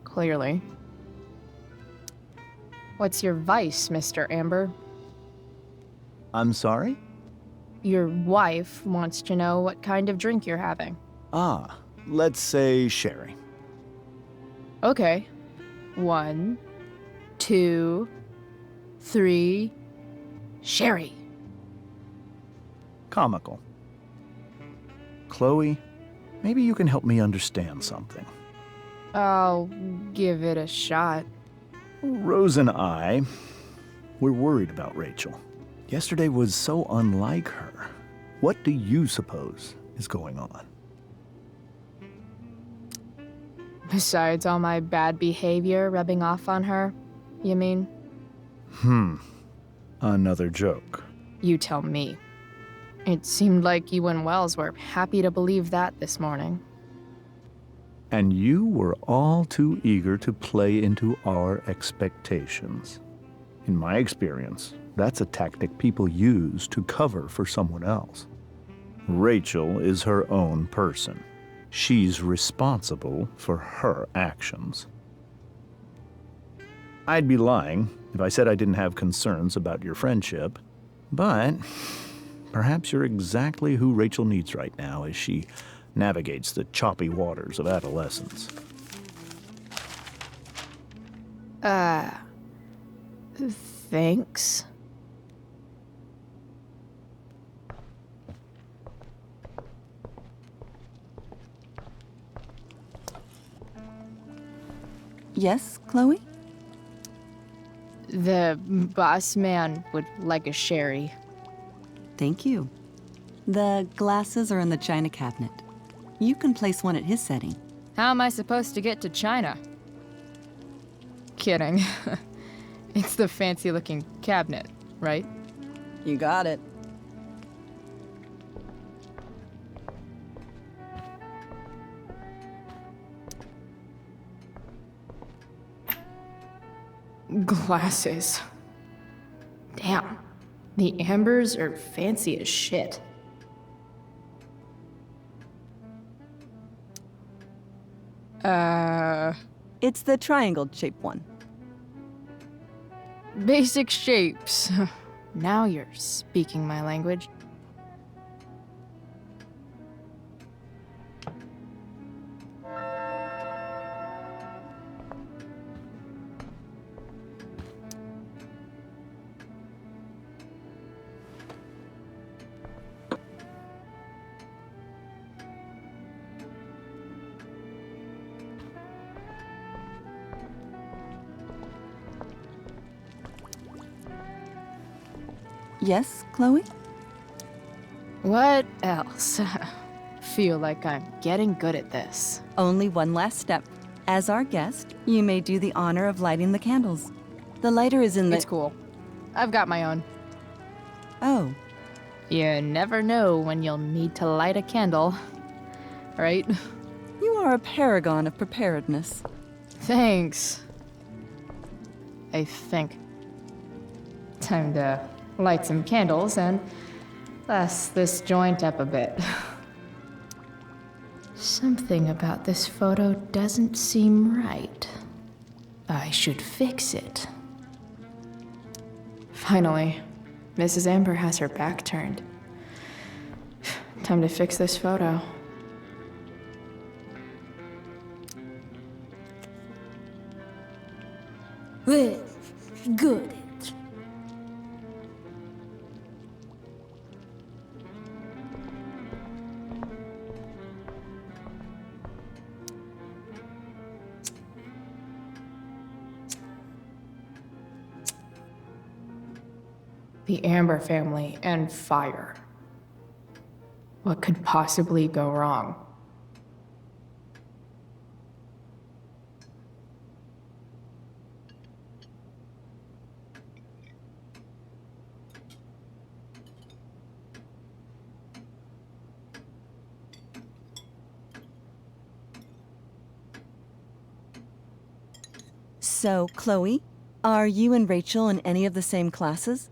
clearly. What's your vice, Mr. Amber? I'm sorry? Your wife wants to know what kind of drink you're having. Ah, let's say sherry. Okay. 1, 2, 3. Sherry. Comical. Chloe, maybe you can help me understand something. I'll give it a shot. Rose and I, we're worried about Rachel. Yesterday was so unlike her. What do you suppose is going on? Besides all my bad behavior rubbing off on her, you mean? Another joke. You tell me. It seemed like you and Wells were happy to believe that this morning. And you were all too eager to play into our expectations. In my experience, that's a tactic people use to cover for someone else. Rachel is her own person. She's responsible for her actions. I'd be lying if I said I didn't have concerns about your friendship, but perhaps you're exactly who Rachel needs right now as she navigates the choppy waters of adolescence. Thanks. Yes, Chloe? The boss man would like a sherry. Thank you. The glasses are in the china cabinet. You can place one at his setting. How am I supposed to get to China? Kidding. It's the fancy-looking cabinet, right? You got it. Glasses. Damn. The Ambers are fancy as shit. It's the triangle-shaped one. Basic shapes. Now you're speaking my language. Yes, Chloe? What else? Feel like I'm getting good at this. Only one last step. As our guest, you may do the honor of lighting the candles. The lighter is in the— It's cool. I've got my own. Oh. You never know when you'll need to light a candle, right? You are a paragon of preparedness. Thanks. I think. Time to light some candles and bless this joint up a bit. Something about this photo doesn't seem right. I should fix it. Finally, Mrs. Amber has her back turned. Time to fix this photo. Well, good. The Amber family and fire. What could possibly go wrong? So, Chloe, are you and Rachel in any of the same classes?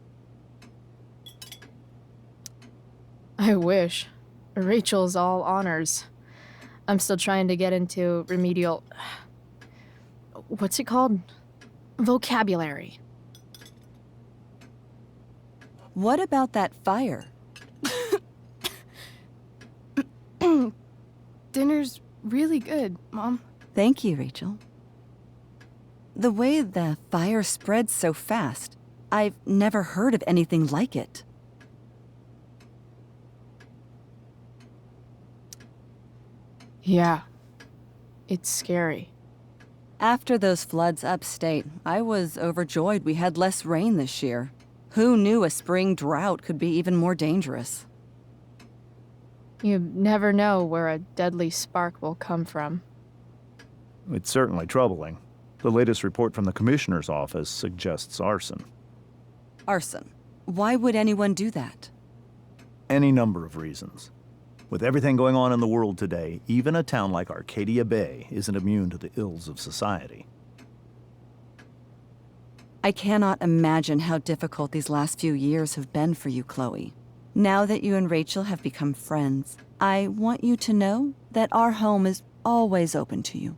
I wish. Rachel's all honors. I'm still trying to get into remedial... What's it called? Vocabulary. What about that fire? Dinner's really good, Mom. Thank you, Rachel. The way the fire spreads so fast, I've never heard of anything like it. Yeah. It's scary. After those floods upstate, I was overjoyed we had less rain this year. Who knew a spring drought could be even more dangerous? You never know where a deadly spark will come from. It's certainly troubling. The latest report from the Commissioner's office suggests arson. Arson? Why would anyone do that? Any number of reasons. With everything going on in the world today, even a town like Arcadia Bay isn't immune to the ills of society. I cannot imagine how difficult these last few years have been for you, Chloe. Now that you and Rachel have become friends, I want you to know that our home is always open to you.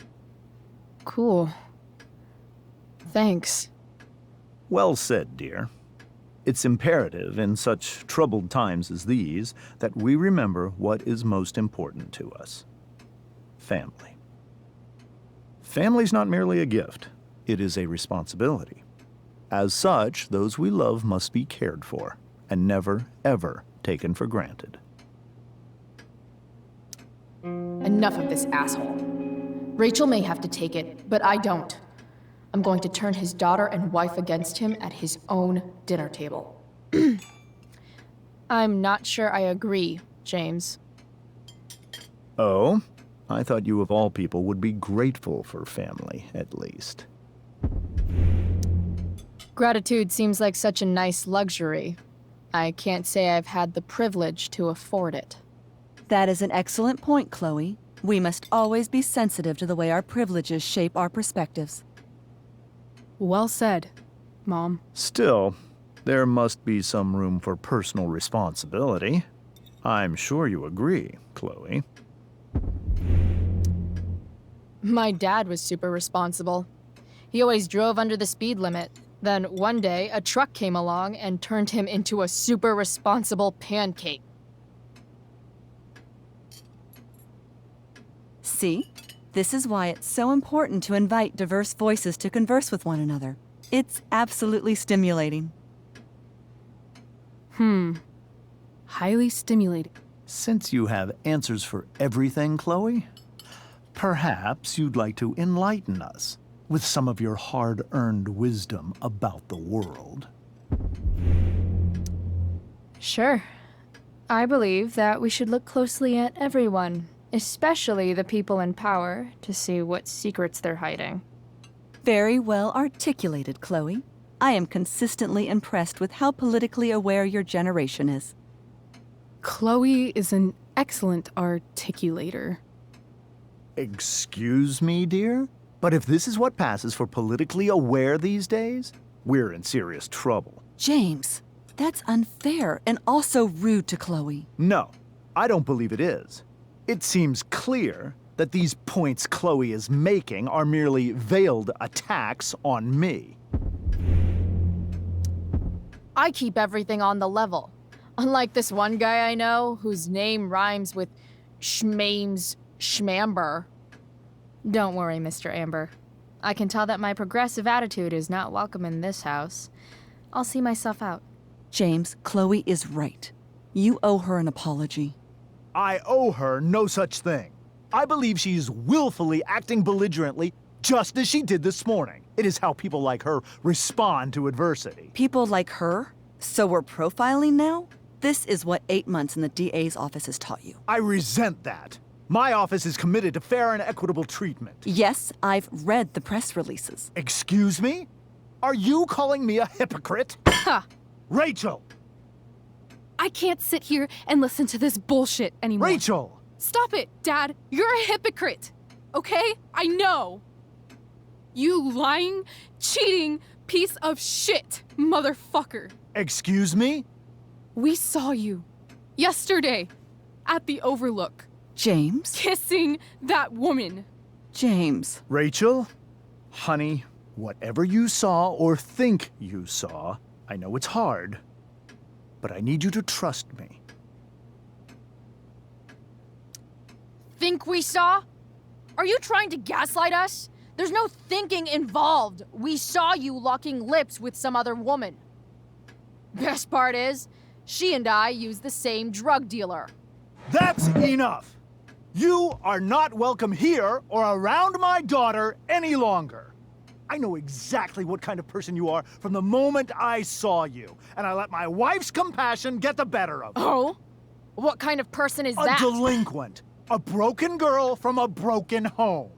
Cool. Thanks. Well said, dear. It's imperative in such troubled times as these that we remember what is most important to us. Family. Family's not merely a gift, it is a responsibility. As such, those we love must be cared for and never, ever taken for granted. Enough of this asshole. Rachel may have to take it, but I don't. I'm going to turn his daughter and wife against him at his own dinner table. I'm not sure I agree, James. Oh? I thought you of all people would be grateful for family, at least. Gratitude seems like such a nice luxury. I can't say I've had the privilege to afford it. That is an excellent point, Chloe. We must always be sensitive to the way our privileges shape our perspectives. Well said, Mom. Still, there must be some room for personal responsibility. I'm sure you agree, Chloe. My dad was super responsible. He always drove under the speed limit. Then one day, a truck came along and turned him into a super responsible pancake. See? This is why it's so important to invite diverse voices to converse with one another. It's absolutely stimulating. Highly stimulating. Since you have answers for everything, Chloe, perhaps you'd like to enlighten us with some of your hard-earned wisdom about the world. Sure. I believe that we should look closely at everyone, especially the people in power, to see what secrets they're hiding. Very well articulated, Chloe. I am consistently impressed with how politically aware your generation is. Chloe is an excellent articulator. Excuse me, dear? But if this is what passes for politically aware these days, we're in serious trouble. James, that's unfair and also rude to Chloe. No, I don't believe it is. It seems clear that these points Chloe is making are merely veiled attacks on me. I keep everything on the level. Unlike this one guy I know, whose name rhymes with Schmames Schmamber. Don't worry, Mr. Amber. I can tell that my progressive attitude is not welcome in this house. I'll see myself out. James, Chloe is right. You owe her an apology. I owe her no such thing. I believe she's willfully acting belligerently, just as she did this morning. It is how people like her respond to adversity. People like her? So we're profiling now? This is what 8 months in the DA's office has taught you. I resent that. My office is committed to fair and equitable treatment. Yes, I've read the press releases. Excuse me? Are you calling me a hypocrite? Ha! Rachel! I can't sit here and listen to this bullshit anymore. Rachel! Stop it, Dad. You're a hypocrite. Okay? I know. You lying, cheating piece of shit, motherfucker. Excuse me? We saw you yesterday at the Overlook. James? Kissing that woman. James. Rachel? Honey, whatever you saw or think you saw, I know it's hard, but I need you to trust me. Think we saw? Are you trying to gaslight us? There's no thinking involved. We saw you locking lips with some other woman. Best part is, she and I use the same drug dealer. That's enough! You are not welcome here or around my daughter any longer. I know exactly what kind of person you are from the moment I saw you, and I let my wife's compassion get the better of me. Oh? What kind of person is that? A delinquent. A broken girl from a broken home.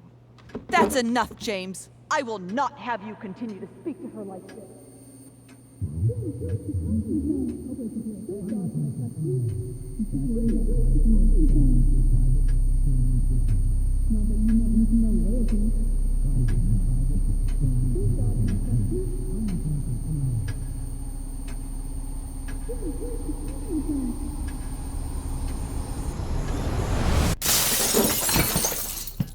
That's enough, James. I will not have you continue to speak to her like this.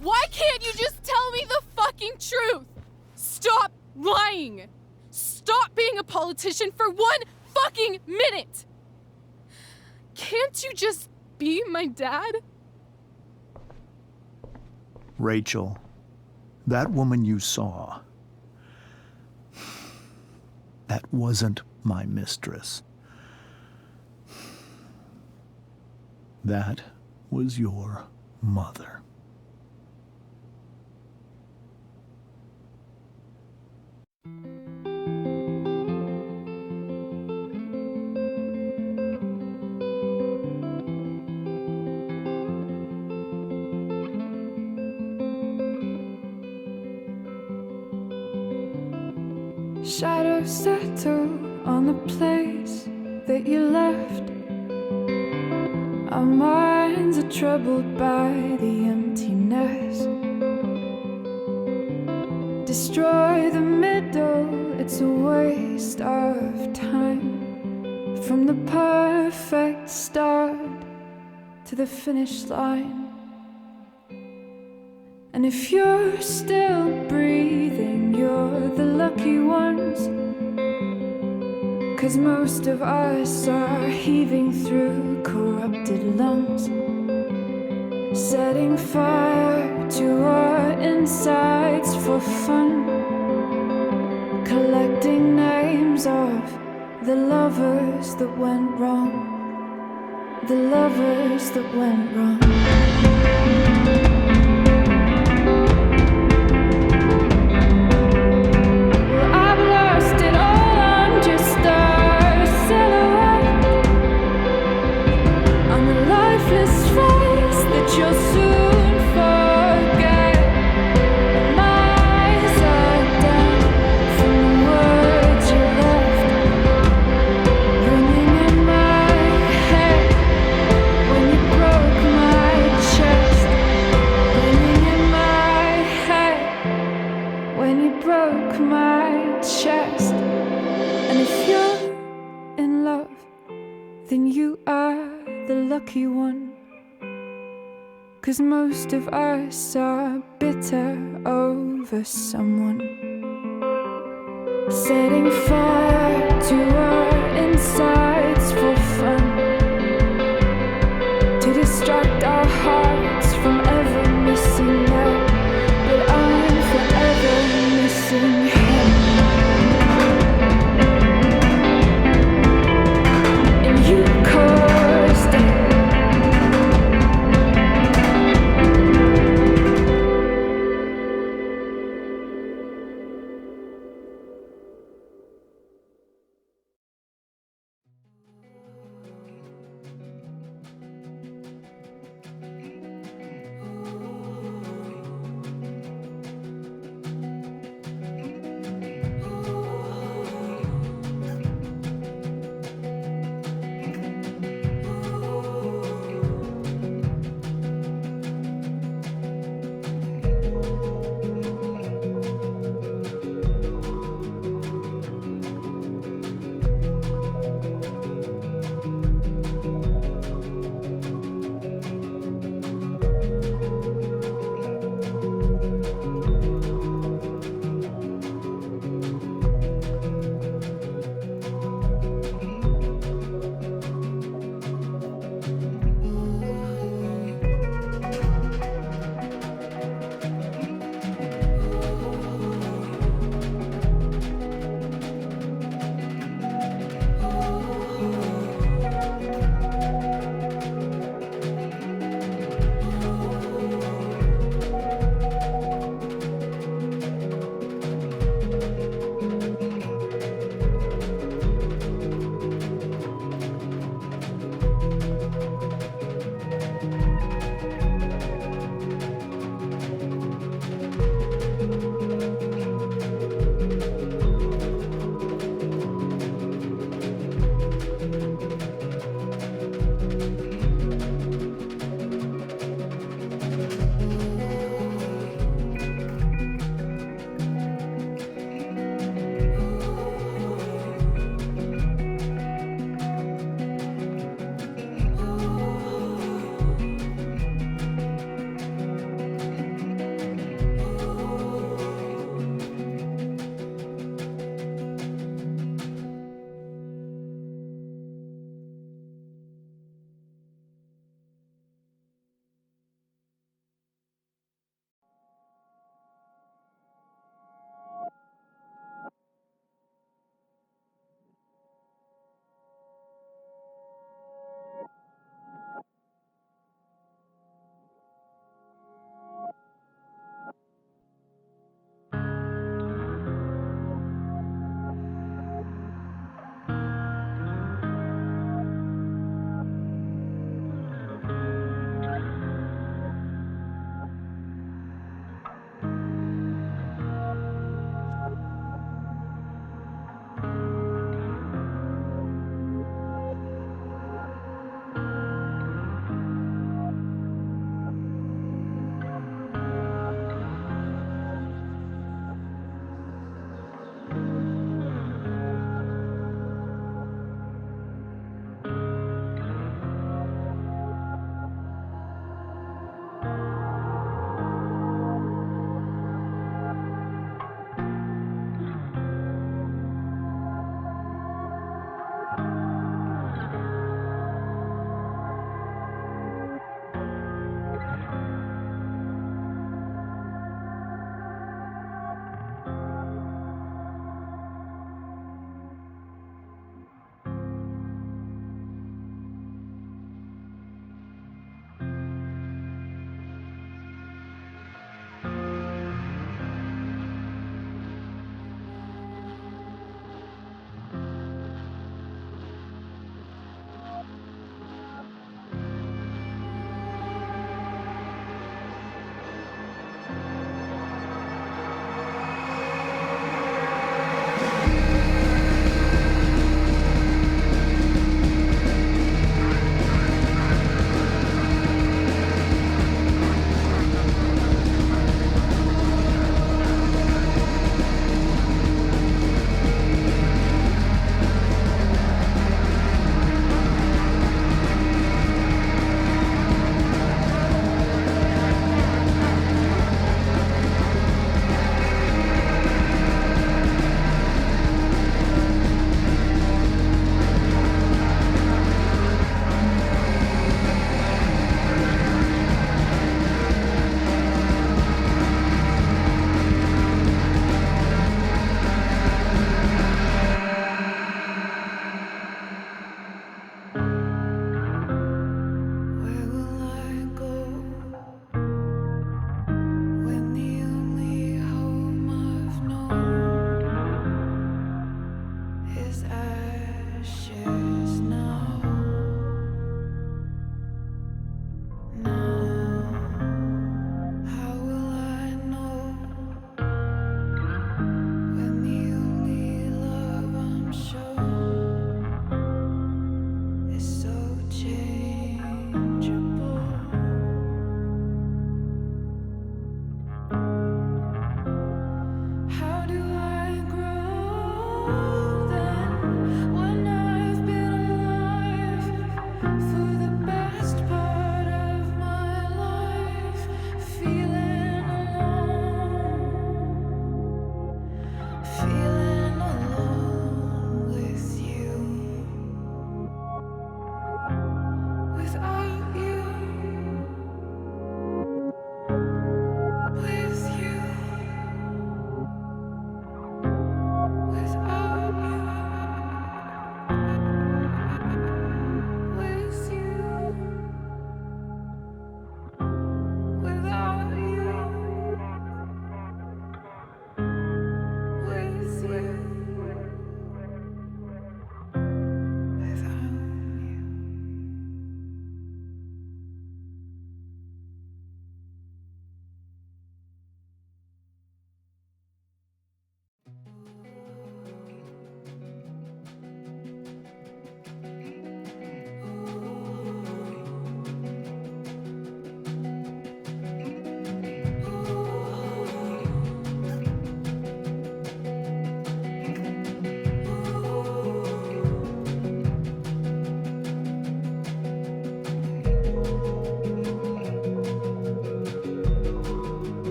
Why can't you just tell me the fucking truth? Stop lying. Stop being a politician for 1 fucking minute. Can't you just be my dad? Rachel, that woman you saw, that wasn't my mistress. That was your mother. Shadows settle on the place that you left. Our minds are troubled by the emptiness. Destroy the middle, it's a waste of time. From the perfect start to the finish line. And if you're still breathing, you're the lucky ones. 'Cause most of us are heaving through corrupted lungs, setting fire to our insides for fun, collecting names of the lovers that went wrong, the lovers that went wrong. Lucky one, 'cause most of us are bitter over someone, setting fire to our insides for fun, to distract our hearts from ever missing out. But I'm forever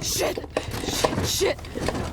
Shit! Shit!